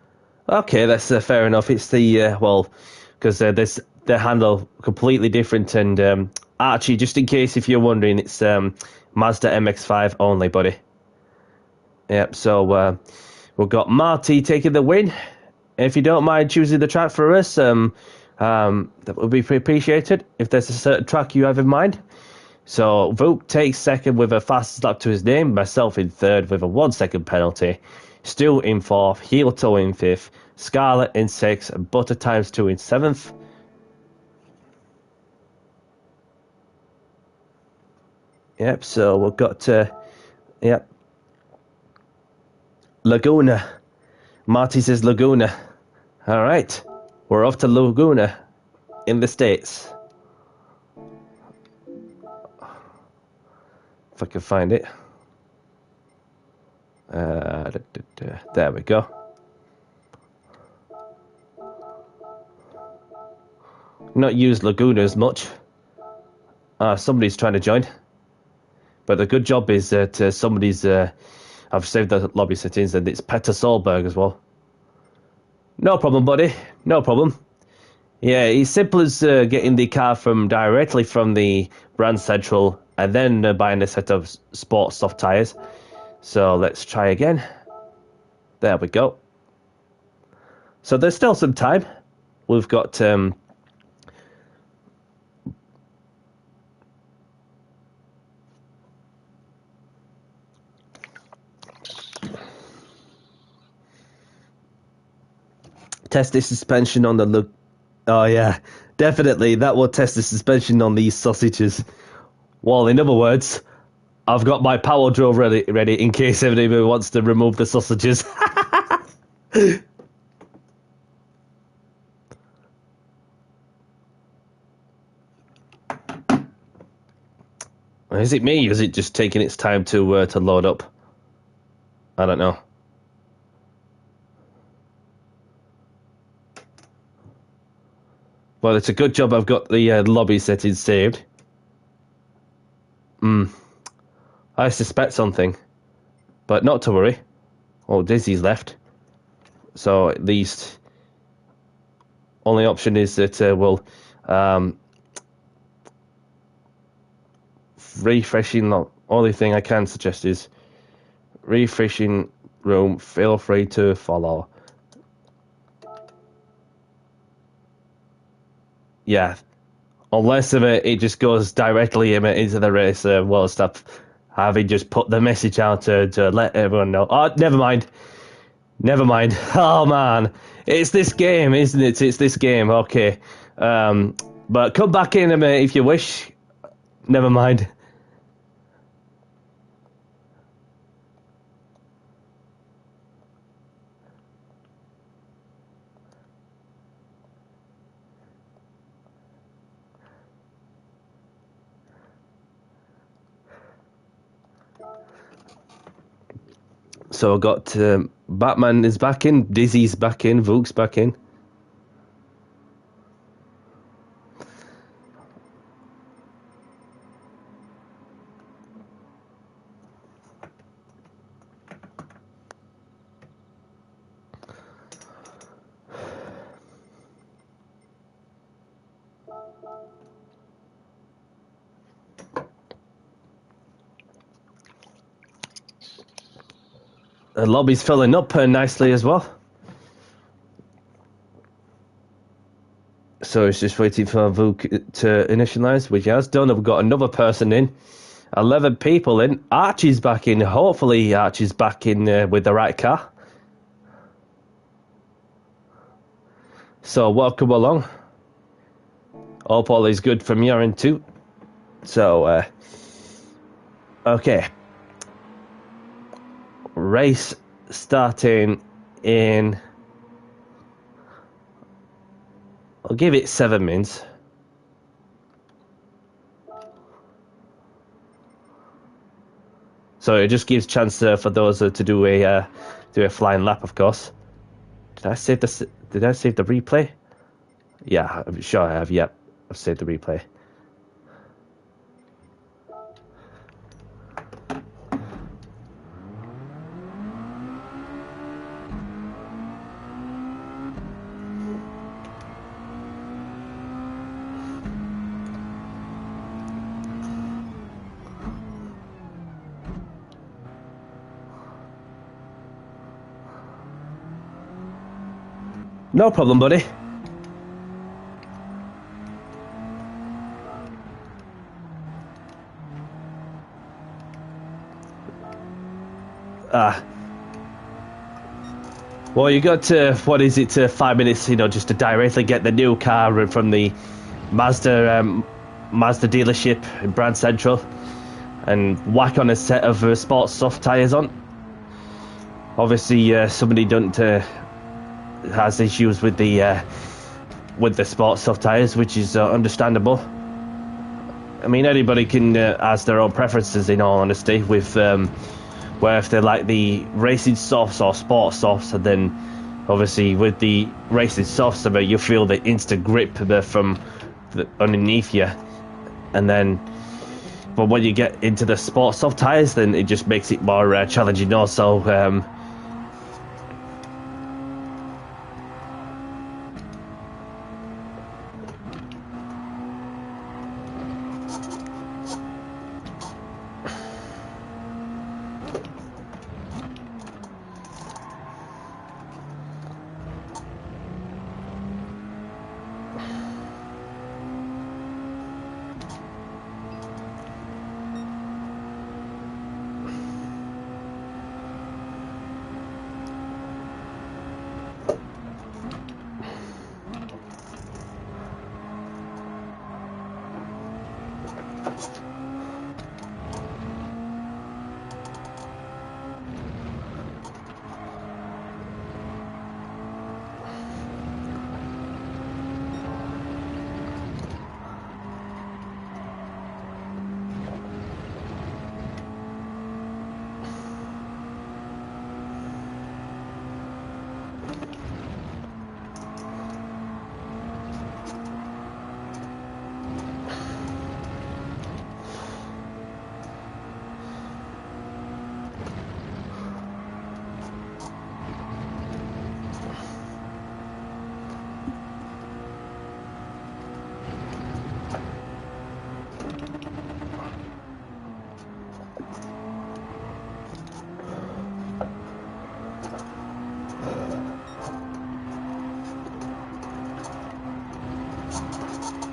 Okay, that's fair enough. It's the, because they handle completely different. And Archie, just in case if you're wondering, it's Mazda MX-5 only, buddy. Yep, so we've got Marty taking the win. If you don't mind choosing the track for us, that would be appreciated if there's a certain track you have in mind. So Vuk takes second with a fastest lap to his name, myself in third with a 1 second penalty. Stu in fourth, Heel Toe in fifth, Scarlett in sixth, and Butter times 2 in seventh. Yep, so we've got, Laguna. Marty says Laguna. Alright, we're off to Laguna in the States. If I can find it. There we go. Not used Laguna as much. Somebody's trying to join. But the good job is that somebody's... I've saved the lobby settings, and it's Petter Solberg as well. No problem, buddy. No problem. Yeah, it's simple as getting the car directly from the brand central, and then buying a set of sports soft tyres. So let's try again. There we go. So there's still some time. We've got test the suspension on the oh yeah, definitely that will test the suspension on these sausages. Well, in other words, I've got my power drill ready in case anybody wants to remove the sausages. Is it me? Or is it just taking its time to load up? I don't know. Well, it's a good job I've got the lobby settings saved. I suspect something, but not to worry. Oh, Dizzy's left. So at least only option is that we'll refreshing. The only thing I can suggest is refreshing room. Feel free to follow. Yeah, unless it just goes directly into the race. Well, stop having just put the message out to let everyone know. Oh, never mind. Never mind. Oh man, it's this game, isn't it? It's this game. Okay, but come back in a minute if you wish. Never mind. So I got Batman is back in, Dizzy's back in, Vooks back in. The lobby's filling up nicely as well. So it's just waiting for Vook to initialize, which he has done. We've got another person in. 11 people in. Archie's back in. Hopefully Archie's back in with the right car. So welcome along. Hope all is good from your end too. So, okay. Race starting in... I'll give it 7 minutes. So it just gives chance for those to do a flying lap, of course. Did I save the replay? Yeah, I'm sure I have. Yep, I've saved the replay. No problem, buddy. Well, you got 5 minutes, just to directly get the new car from the Mazda dealership in Brand Central and whack on a set of sports soft tyres on. Obviously, somebody has issues with the sports soft tyres, which is understandable. I mean, anybody can has their own preferences, in all honesty, with where if they like the racing softs or sports softs, and then obviously with the racing softs, you feel the instant grip from underneath you, and then but when you get into the sports soft tyres, then it just makes it more challenging also.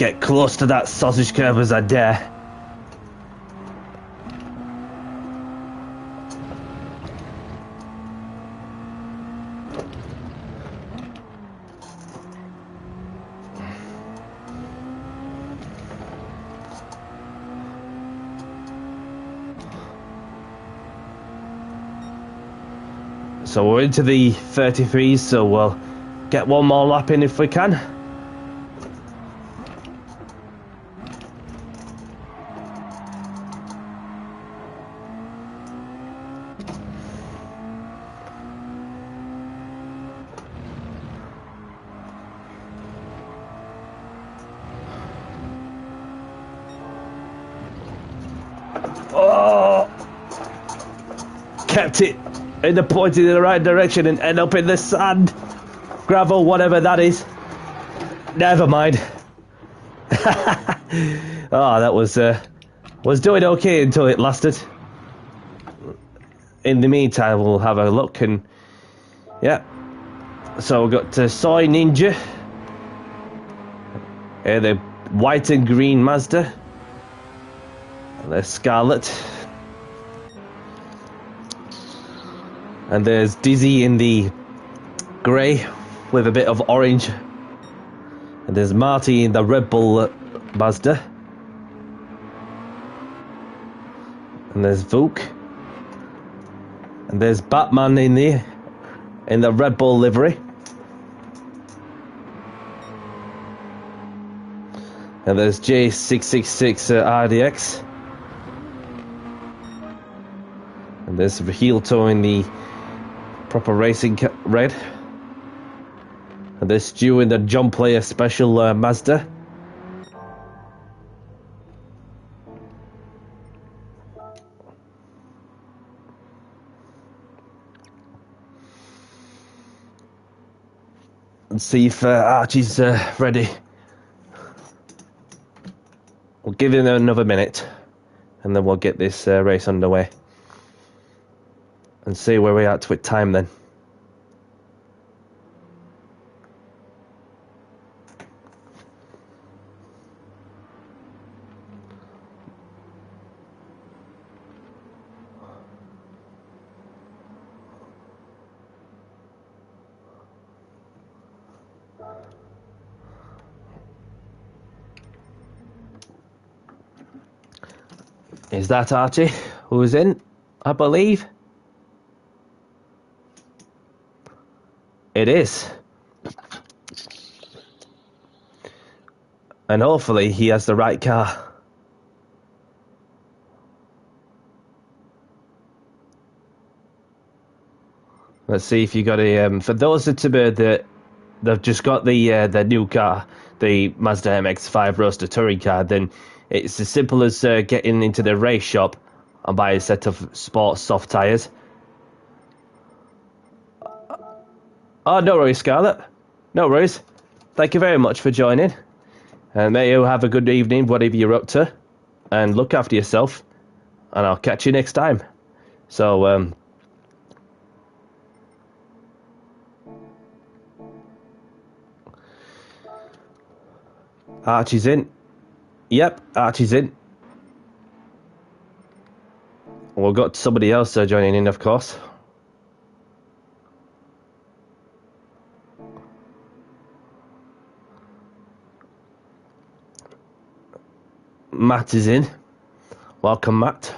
get close to that sausage curve as I dare. So we're into the 33s, so we'll get one more lap in if we can. Oh! Kept it in the pointing in the right direction and end up in the sand. Gravel, whatever that is. Never mind. Oh, that was doing okay until it lasted. In the meantime, we'll have a look and yeah. So we've got Soy Ninja, the white and green Mazda, and there's Scarlet, and there's Dizzy in the grey with a bit of orange, and there's Marty in the Red Bull Mazda, and there's Vuk, and there's Batman in the Red Bull livery, and there's J666 RDX, and there's Heel-Toe in the proper racing red, and there's Stu in the John Player Special Mazda. And see if Archie's ready. We'll give him another minute, and then we'll get this race underway. And see where we're at with time then. Is that Archie who's in, I believe? It is. And hopefully he has the right car. Let's see if you got a for those that they've just got the new car, the Mazda MX-5 Roadster touring car, then it's as simple as getting into the race shop and buy a set of sports soft tyres. Oh, no worries, Scarlett. No worries. Thank you very much for joining. And may you have a good evening, whatever you're up to. And look after yourself. And I'll catch you next time. So, Archie's in. Yep, Archie's in. We've got somebody else joining in, of course. Matt is in. Welcome, Matt.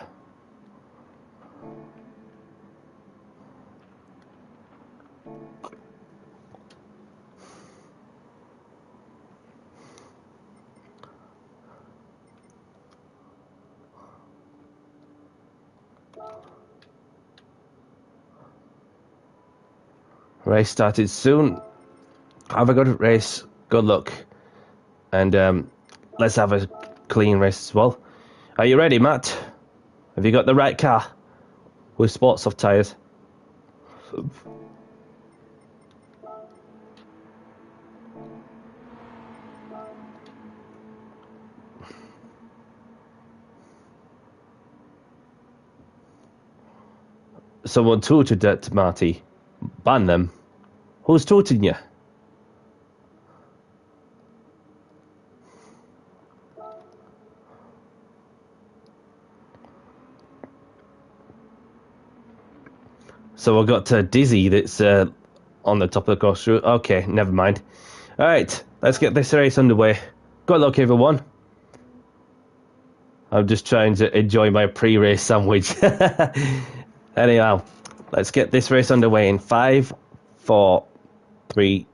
Race started soon. Have a good race. Good luck. And let's have a clean race as well. Are you ready, Matt? Have you got the right car? With sports soft tyres? Someone tooted at Marty. Ban them. Who's tooting you? So I got Dizzy that's on the top of the course. Okay, never mind. Alright, let's get this race underway. Good luck, everyone. I'm just trying to enjoy my pre-race sandwich. Anyhow, let's get this race underway in 5, 4, 3,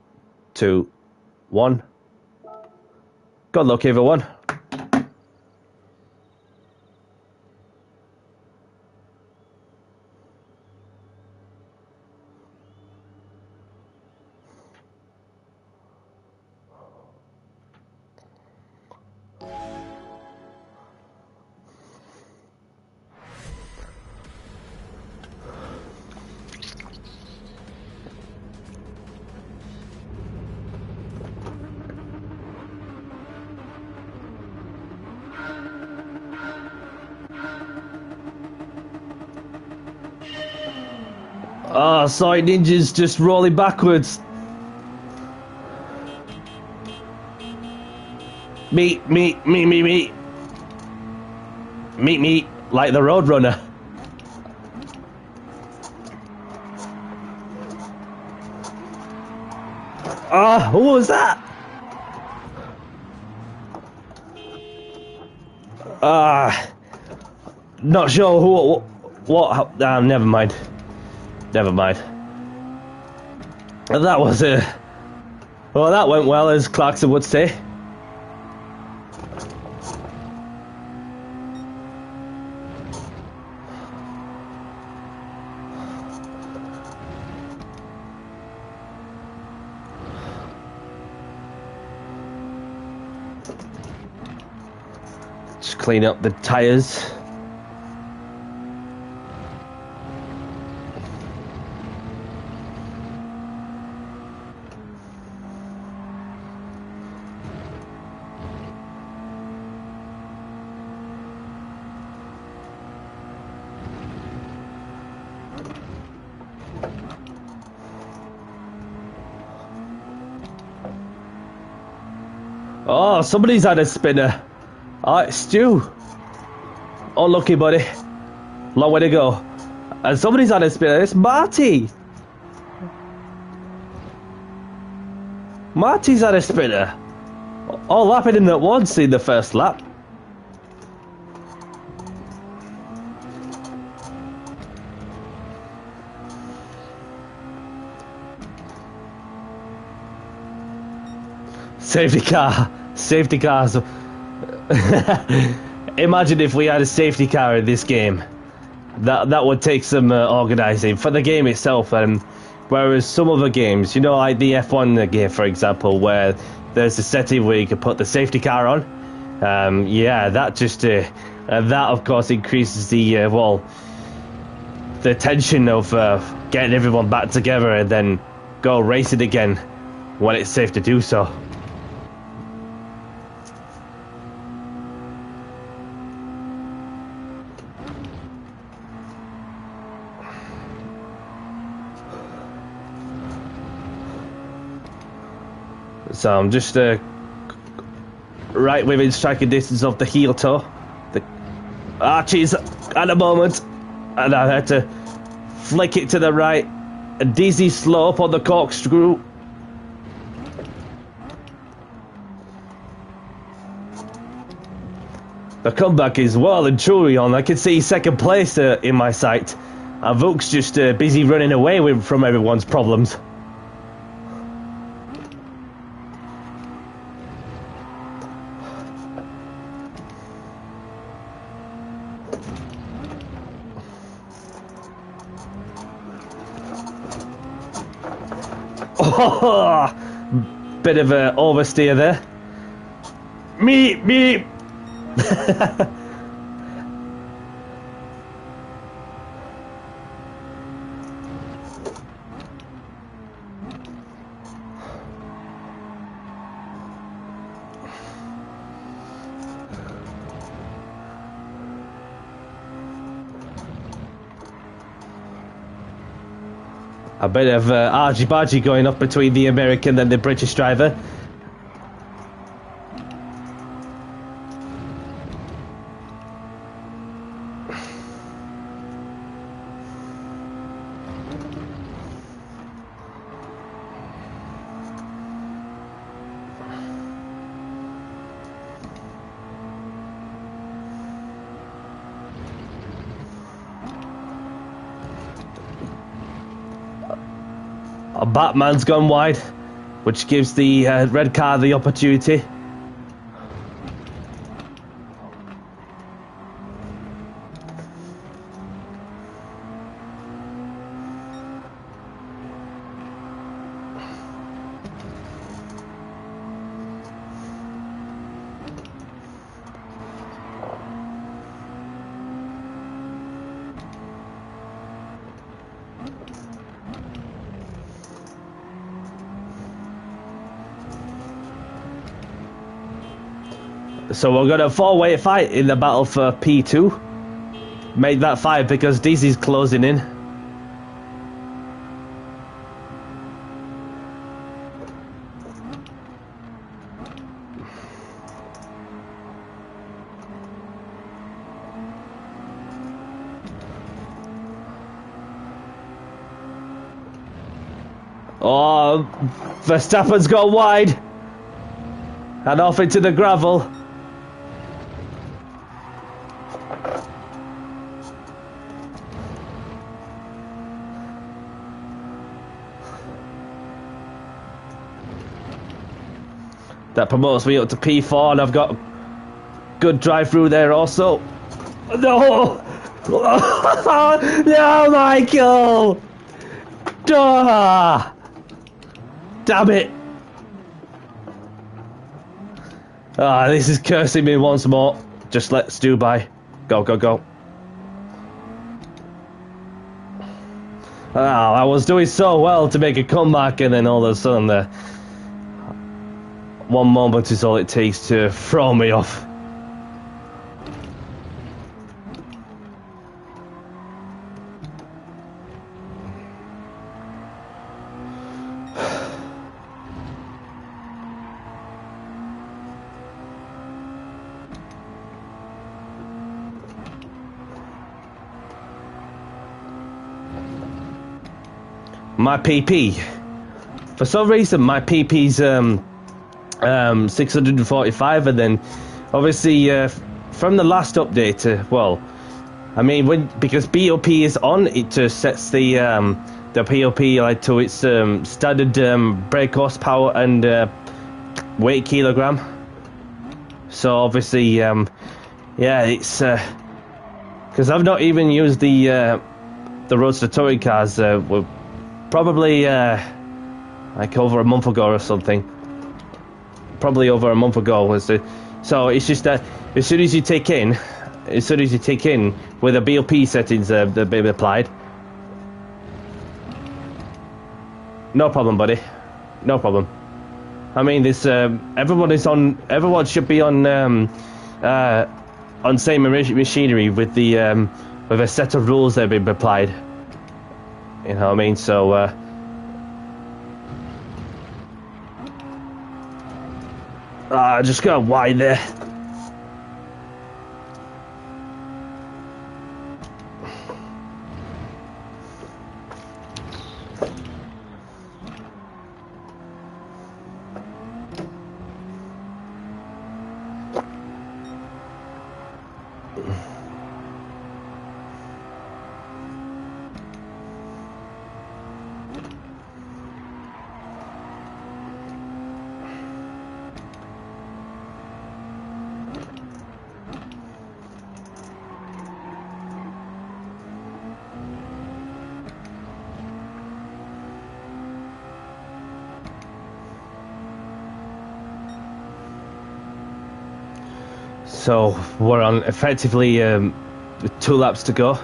2, 1. Good luck, everyone. Oh, sorry, Ninja's just rolling backwards. Meet, like the Roadrunner. Ah, who was that? Not sure who, what, never mind. Never mind. That was well, that went well, as Clarkson would say. Just clean up the tires. Oh, somebody's had a spinner. Alright, Stu. Oh, lucky buddy. Long way to go. And somebody's had a spinner. It's Marty. Marty's had a spinner. All happening at once in the first lap. Safety car. Safety cars. Imagine if we had a safety car in this game. That would take some organising for the game itself. Whereas some other games, you know, like the F1 game, for example, where there's a setting where you can put the safety car on. Yeah, that just that of course increases the the tension of getting everyone back together and then go racing again when it's safe to do so. So I'm just right within striking distance of the heel toe. The Archie's at a moment, and I had to flick it to the right. A dizzy slope on the corkscrew. The comeback is well and truly on. I can see second place in my sight. And Vuk's just busy running away from everyone's problems. Oh, bit of an oversteer there. Me. A bit of argy-bargy going up between the American and the British driver. Batman's gone wide, which gives the red car the opportunity. So we're going to four-way fight in the battle for P2. Made that 5 because Dizzy's closing in. Oh, Verstappen's got wide. And off into the gravel. That promotes me up to P4, and I've got good drive through there also. No! No, Michael! Duh! Damn it! This is cursing me once more. Just let Stu by. Go, go, go. I was doing so well to make a comeback, and then all of a sudden one moment is all it takes to throw me off. My PP. For some reason, my PP's 645, and then obviously from the last update, well, I mean, because BOP is on, it just sets the POP like to its standard brake horsepower and weight kilogram. So obviously, yeah, it's because I've not even used the Roadster touring cars. Were probably like over a month ago or something. Probably over a month ago was it. So it's just that as soon as you take in with the BOP settings that being applied. No problem, buddy. No problem. I mean, this everyone should be on same machinery with the with a set of rules that have been applied. You know what I mean? So I just got wide there. So we're on effectively 2 laps to go.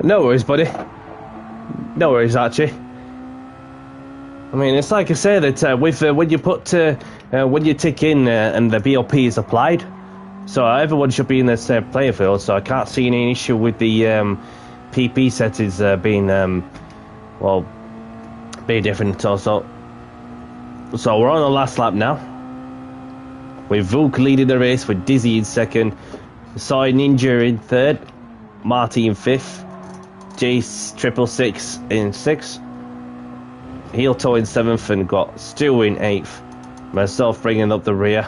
No worries, buddy. No worries, Archie. I mean, it's like I say that with when you put when you tick in and the BOP is applied, so everyone should be in the same playing field. So I can't see any issue with the PP settings being well being different. So we're on the last lap now. With Vuk leading the race, with Dizzy in second, Soy Ninja in third, Marty in fifth, Jace 666 in sixth, Heel Toe in seventh, and got Stu in eighth. Myself bringing up the rear.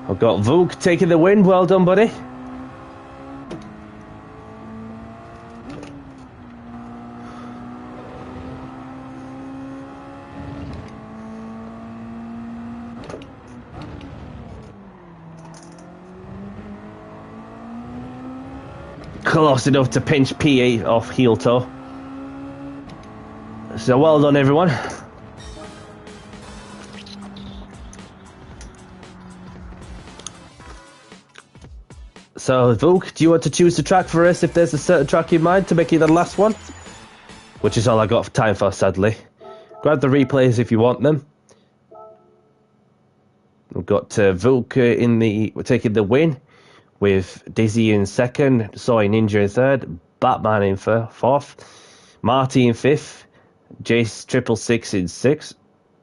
I've got Vuk taking the win. Well done, buddy. Close enough to pinch P8 off Heel Toe. So well done, everyone. So, Vuk, do you want to choose the track for us if there's a certain track in mind to make it the last one? Which is all I got for time for, sadly. Grab the replays if you want them. We've got Vuk taking the win, with Dizzy in second, Soy Ninja in third, Batman in fourth, Marty in fifth, Jace 666 in sixth,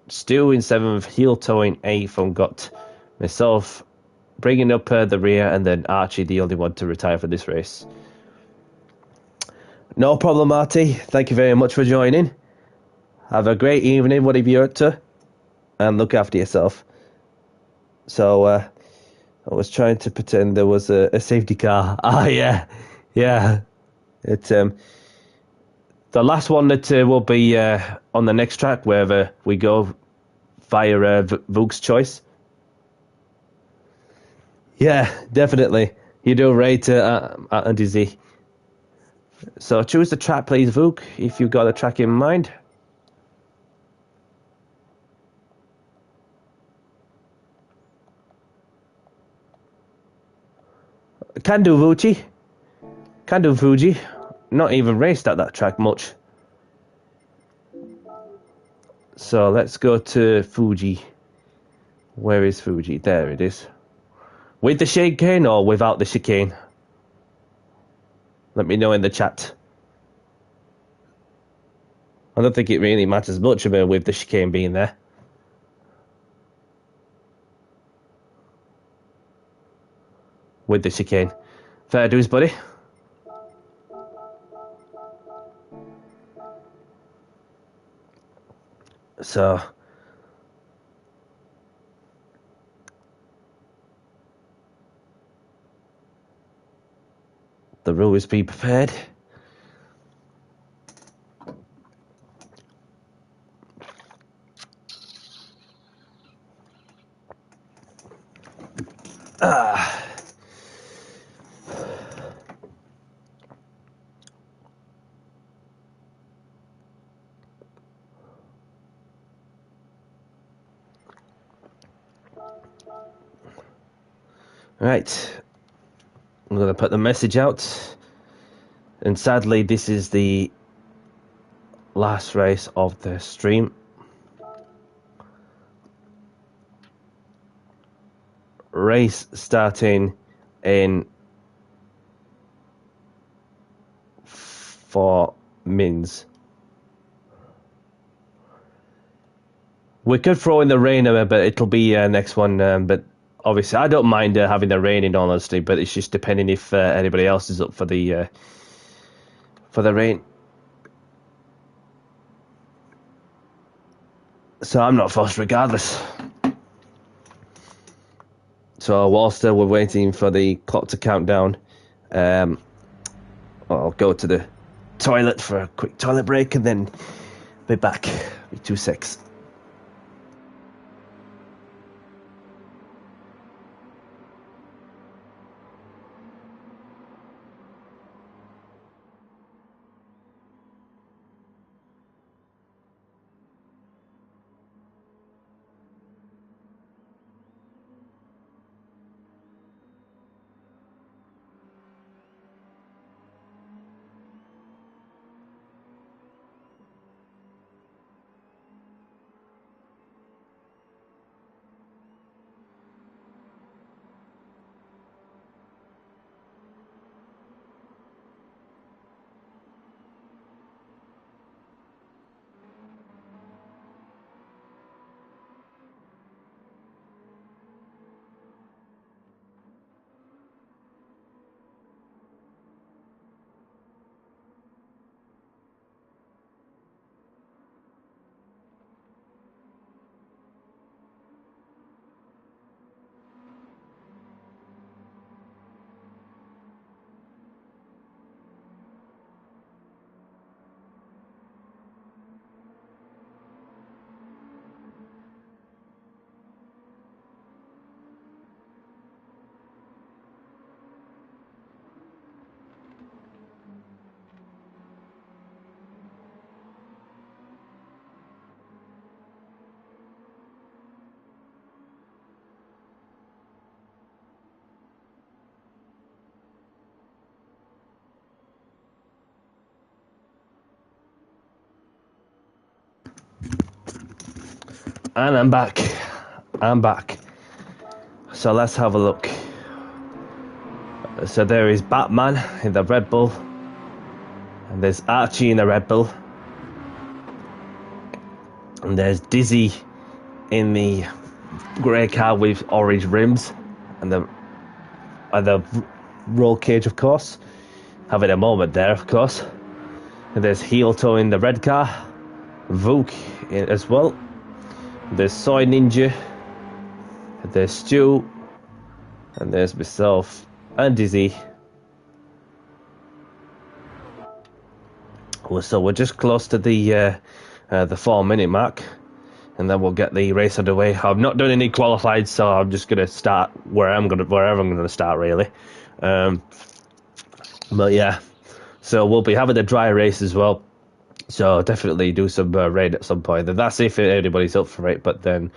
Stu in seventh, Heel Toe in eighth, and got myself bringing up the rear, and then Archie the only one to retire for this race. No problem, Marty. Thank you very much for joining. Have a great evening, whatever you're up to, and look after yourself. So, I was trying to pretend there was a safety car. Ah, yeah. It's the last one that will be on the next track, wherever we go via Vuk's choice. Yeah, definitely. You do right, Dizzy. So choose the track, please, Vuk, if you've got a track in mind. Can do Fuji. Not even raced at that track much. So let's go to Fuji. Where is Fuji? There it is. With the chicane or without the chicane? Let me know in the chat. I don't think it really matters much about with the chicane being there. With the chicane. Fair dues, buddy. So the rowers be prepared. Right, I'm going to put the message out, and sadly this is the last race of the stream. Race starting in 4 minutes. We could throw in the rain, but it'll be next one, but obviously, I don't mind having the rain in all honesty, but it's just depending if anybody else is up for the rain. So I'm not fussed regardless. So whilst we're waiting for the clock to count down, I'll go to the toilet for a quick toilet break and then be back. Be 2 secs. And I'm back. I'm back. So let's have a look. So there is Batman in the Red Bull. And there's Archie in the Red Bull. And there's Dizzy in the grey car with orange rims. And the roll cage, of course. Having a moment there, of course. And there's Heel Toe in the red car. Vuk as well. There's Soy Ninja. And there's Stu. And there's myself and Dizzy. So we're just close to the 4-minute mark, and then we'll get the race underway. I've not done any qualified, so I'm just gonna start wherever I'm gonna start really. But yeah, so we'll be having a dry race as well. So definitely do some rain at some point. And that's if anybody's up for it. But then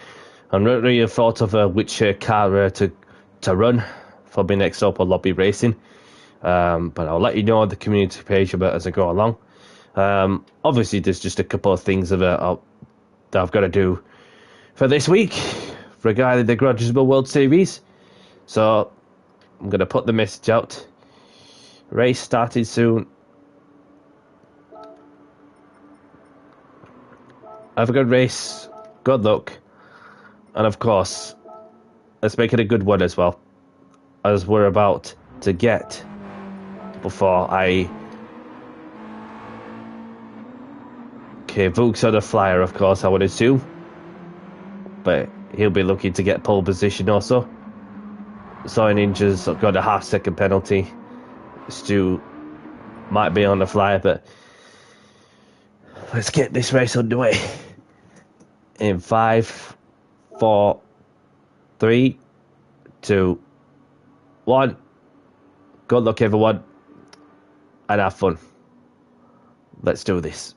I'm not really thought of which car to run for my next Open Lobby racing. But I'll let you know on the community page about as I go along. Obviously, there's just a couple of things that I've got to do for this week regarding the Gran Turismo World Series. So I'm going to put the message out. Race starting soon. Have a good race. Good luck. And of course, let's make it a good one as well, as we're about to get before I... Okay, Vuk's on a flyer, of course, I would assume. But he'll be looking to get pole position also. Soy Ninja's got a half-second penalty. Stu might be on the flyer, but let's get this race underway. In 5, 4, 3, 2, 1. Good luck, everyone, and have fun. Let's do this.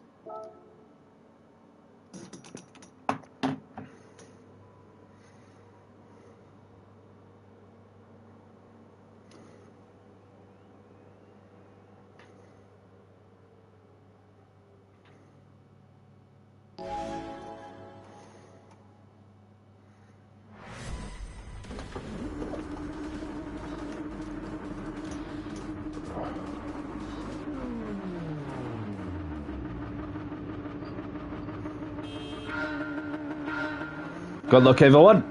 Good luck, everyone.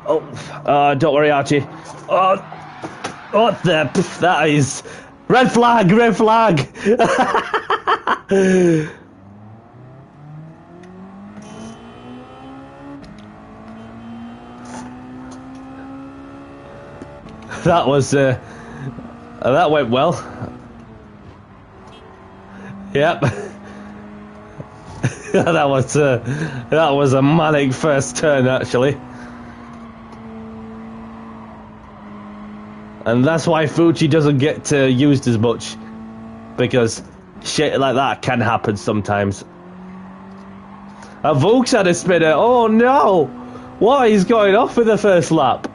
Don't worry, Archie. Oh, what the? That is red flag. Red flag. That was that went well. Yep. that was a manic first turn actually. And that's why Fucci doesn't get used as much, because shit like that can happen sometimes. And Vokes had a spinner. Oh no! What is going off with the first lap?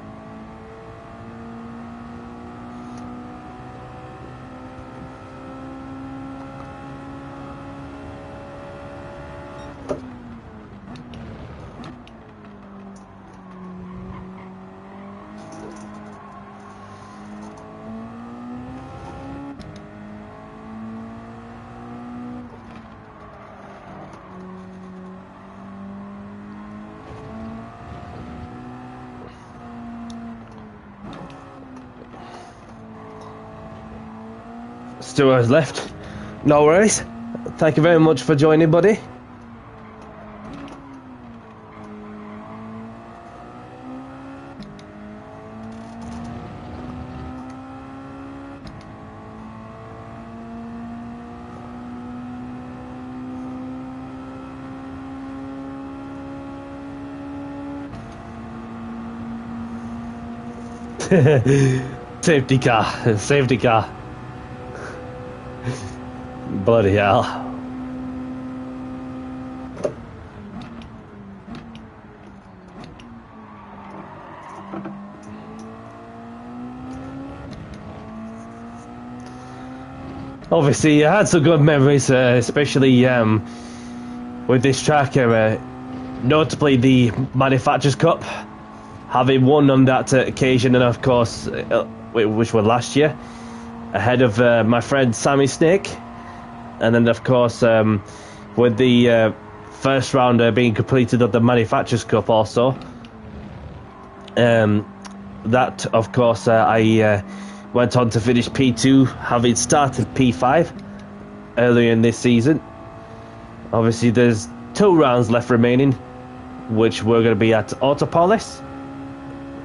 Stuart's left. No worries. Thank you very much for joining, buddy. Safety car. Safety car. Bloody hell. Obviously, I had some good memories, especially with this track, notably the Manufacturers' Cup, having won on that occasion, and of course, which was last year, ahead of my friend Sammy Snake. And then, of course, with the first round being completed of the Manufacturers' Cup also. That, of course, I went on to finish P2, having started P5 earlier in this season. Obviously, there's 2 rounds left remaining, which we're going to be at Autopolis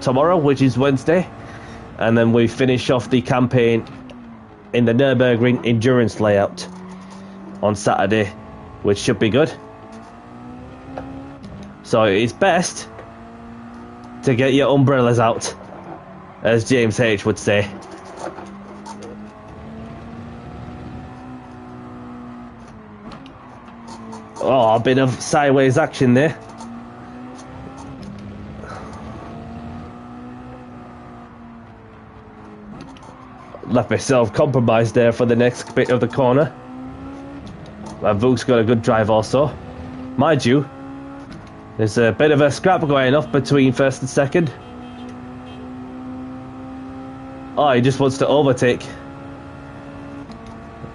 tomorrow, which is Wednesday. And then we finish off the campaign in the Nürburgring endurance layout on Saturday, which should be good. So it's best to get your umbrellas out, as James H would say. Oh, a bit of sideways action there. Left myself compromised there for the next bit of the corner. Vuk's got a good drive also. Mind you, there's a bit of a scrap going off between first and second. Oh, he just wants to overtake.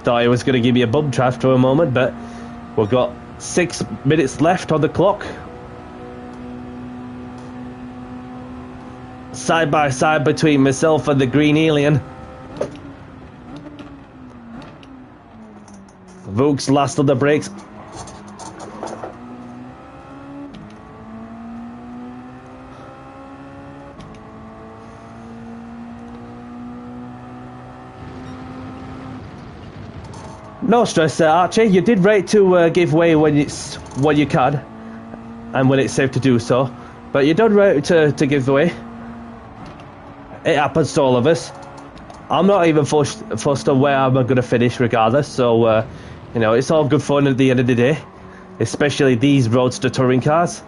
Thought he was going to give me a bump draft for a moment, but we've got 6 minutes left on the clock. Side by side between myself and the green alien. Vuk's last on the brakes. No stress, Archie. You did right to give way when you can, and when it's safe to do so. But you done right to give way. It happens to all of us. I'm not even fussed on where I'm going to finish, regardless. So, you know, it's all good fun at the end of the day, especially these Roadster touring cars.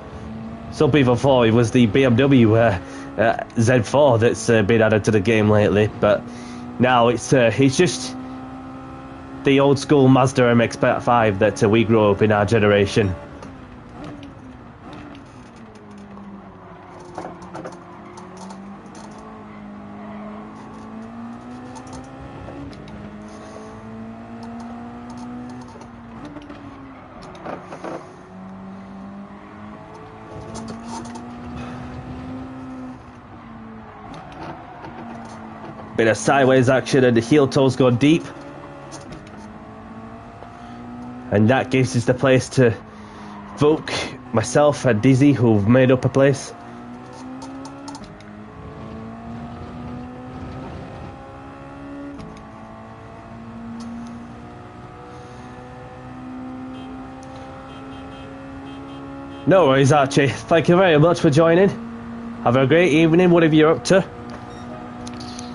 Some people thought it was the BMW Z4 that's been added to the game lately, but now it's just the old school Mazda MX-5 that we grew up in our generation. Bit of sideways action and the heel toes go deep. And that gives us the place to Volk, myself and Dizzy, who've made up a place. No worries, Archie. Thank you very much for joining. Have a great evening, whatever you're up to.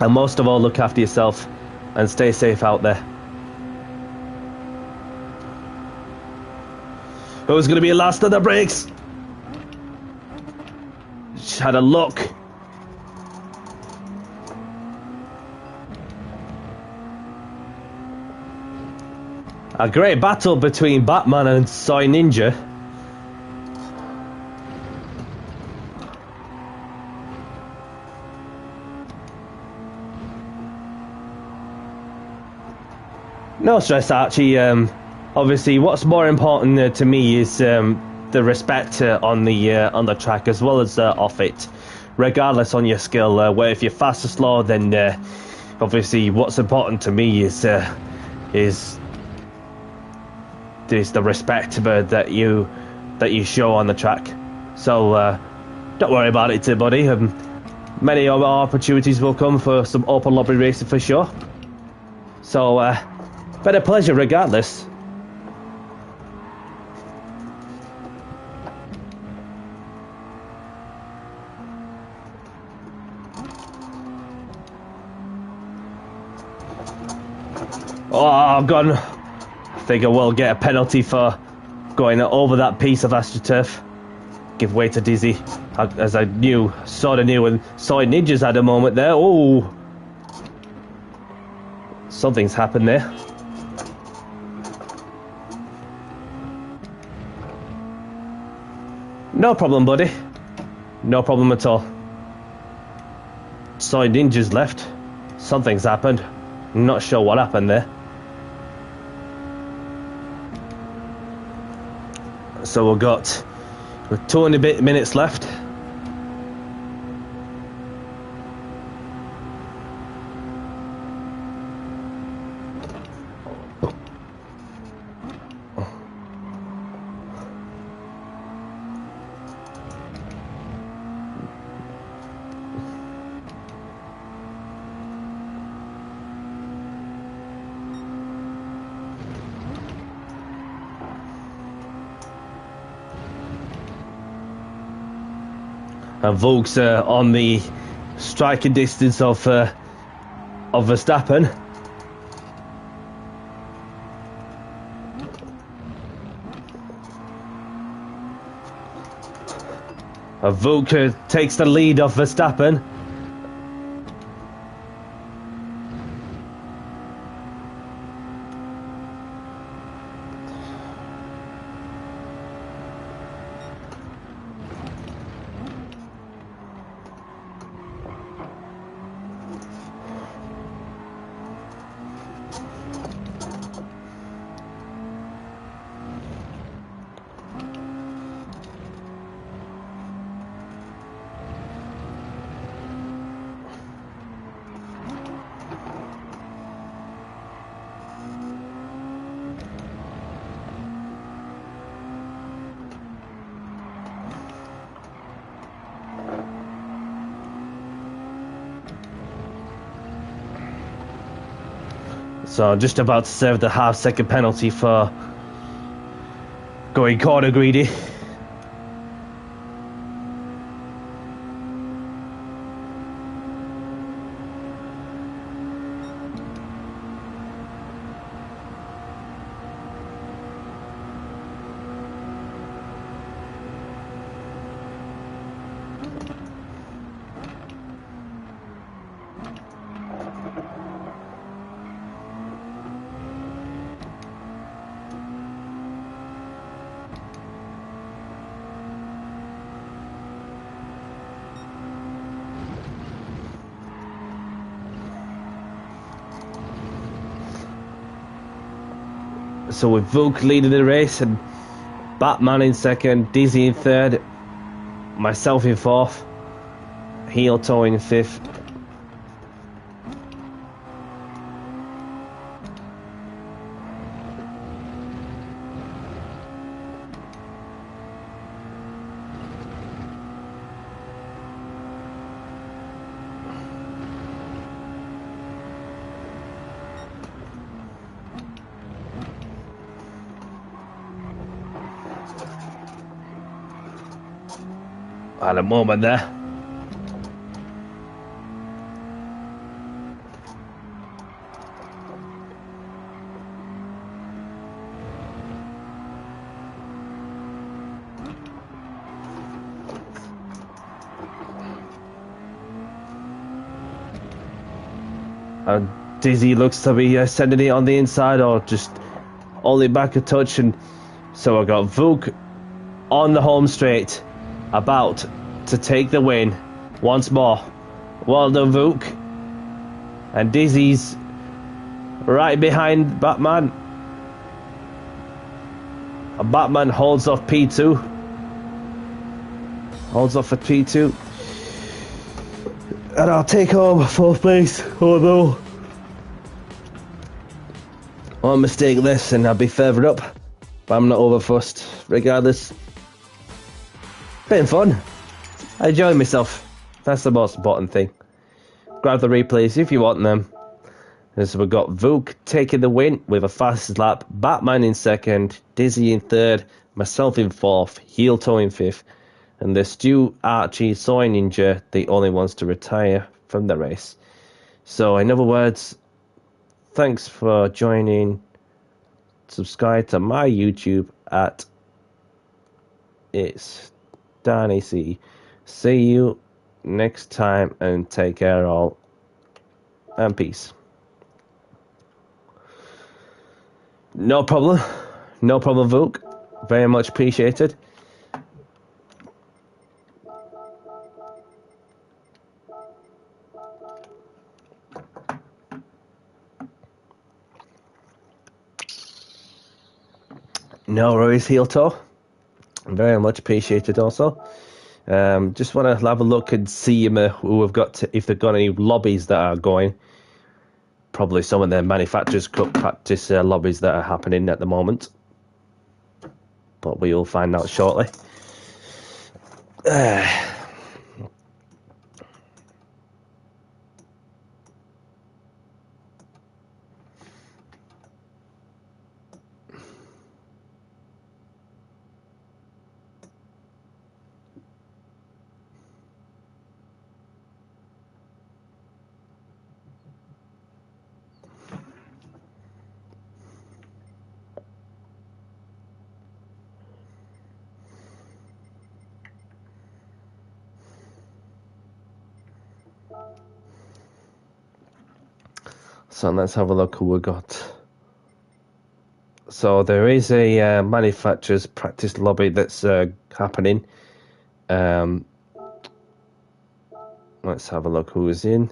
And most of all, look after yourself and stay safe out there. Who's going to be last on the brakes? Just had a look. A great battle between Batman and Soy Ninja. No stress, Archie. Obviously, what's more important to me is the respect on the track as well as off it. Regardless on your skill, where if you're fast or slow, then obviously what's important to me is the respect that you show on the track. So don't worry about it, buddy. Many other opportunities will come for some open lobby racing for sure. So. But a pleasure regardless. Oh, God. I think I will get a penalty for going over that piece of AstroTurf. Give way to Dizzy. As I sort of knew, and Soy Ninjas had a moment there. Oh. Something's happened there. No problem, buddy. No problem at all. Soy Ninja's left. Something's happened. Not sure what happened there. So we've got 2 and a bit minutes left. And Volk's on the striking distance of Verstappen. Volk takes the lead off Verstappen. So just about to serve the half-second penalty for going corner greedy. So with Volk leading the race and Batman in second, Dizzy in third, myself in fourth, Heel Toe in fifth. At a moment there. And Dizzy looks to be sending it on the inside or just only back a touch. And so I got Vuk on the home straight, about to take the win once more. Well done, Vuk. And Dizzy's right behind Batman. And Batman holds off P2. Holds off for P2. And I'll take home 4th place, although one mistake less and I'll be further up. But I'm not overfussed, regardless. Been fun. I enjoy myself. That's the most important thing. Grab the replays if you want them. And so we've got Vuk taking the win with a fast lap, Batman in 2nd, Dizzy in 3rd, myself in 4th, Heelto in 5th. And the Stu, Archie, Soy Ninja, the only ones to retire from the race. So, in other words, thanks for joining. Subscribe to my YouTube at It's Danny C. See you next time and take care all. And peace. No problem. No problem, Vuk. Very much appreciated. No worries, Heelto. Very much appreciated also. Just want to have a look and see who have got if they've got any lobbies that are going. Probably some of their manufacturers cup practice lobbies that are happening at the moment. But we will find out shortly. So let's have a look who we got. So there is a manufacturer's practice lobby that's happening. Let's have a look who is in.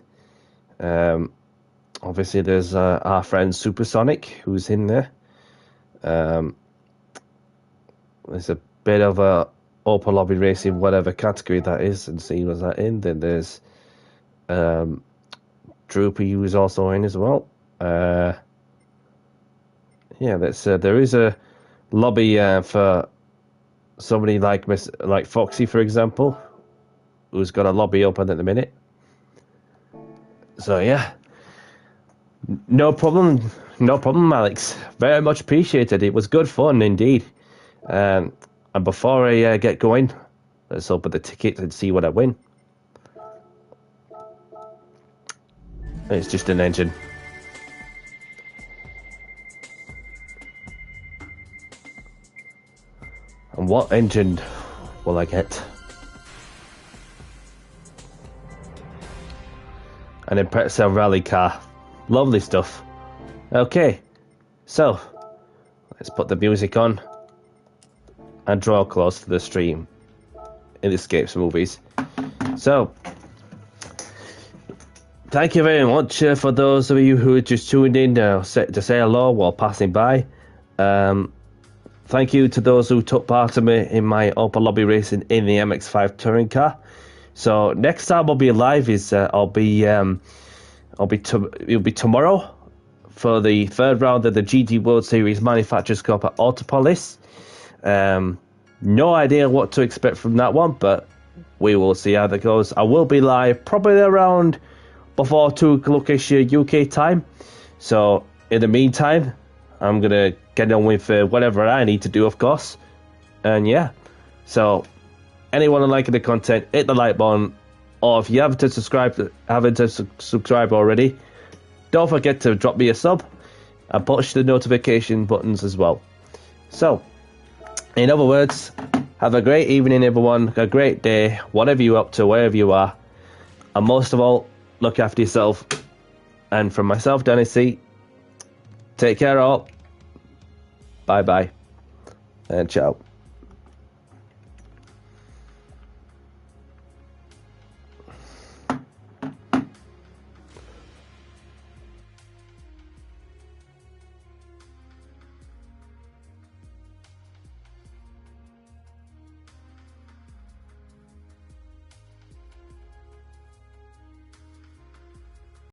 Obviously there's our friend Supersonic who's in there. There's a bit of a Opel lobby racing, whatever category that is, and see what's that in. Then there's Droopy, who is also in as well. Yeah, that's there is a lobby for somebody like Foxy, for example, who's got a lobby open at the minute. So yeah, no problem, Alex. Very much appreciated. It was good fun indeed. And before I get going, let's open the ticket and see what I win. It's just an engine. And what engine will I get? An Impreza rally car. Lovely stuff. Okay, so let's put the music on and draw close to the stream in Escapes movies. So, thank you very much for those of you who just tuned in to say hello while passing by. Thank you to those who took part in my Opel lobby racing in the MX-5 touring car. So next time I'll be live is it'll be tomorrow for the 3rd round of the GT World Series Manufacturers Cup at Autopolis. No idea what to expect from that one, but we will see how that goes. I will be live probably around before 2 o'clock-ish UK time. So in the meantime, I'm going to get on with whatever I need to do, of course. And yeah, so anyone liking the content, hit the like button. Or if you haven't subscribed already, don't forget to drop me a sub and push the notification buttons as well. So, in other words, have a great evening, everyone. A great day, whatever you're up to, wherever you are. And most of all, look after yourself. And from myself, Dennis C, take care all. Bye-bye. And ciao.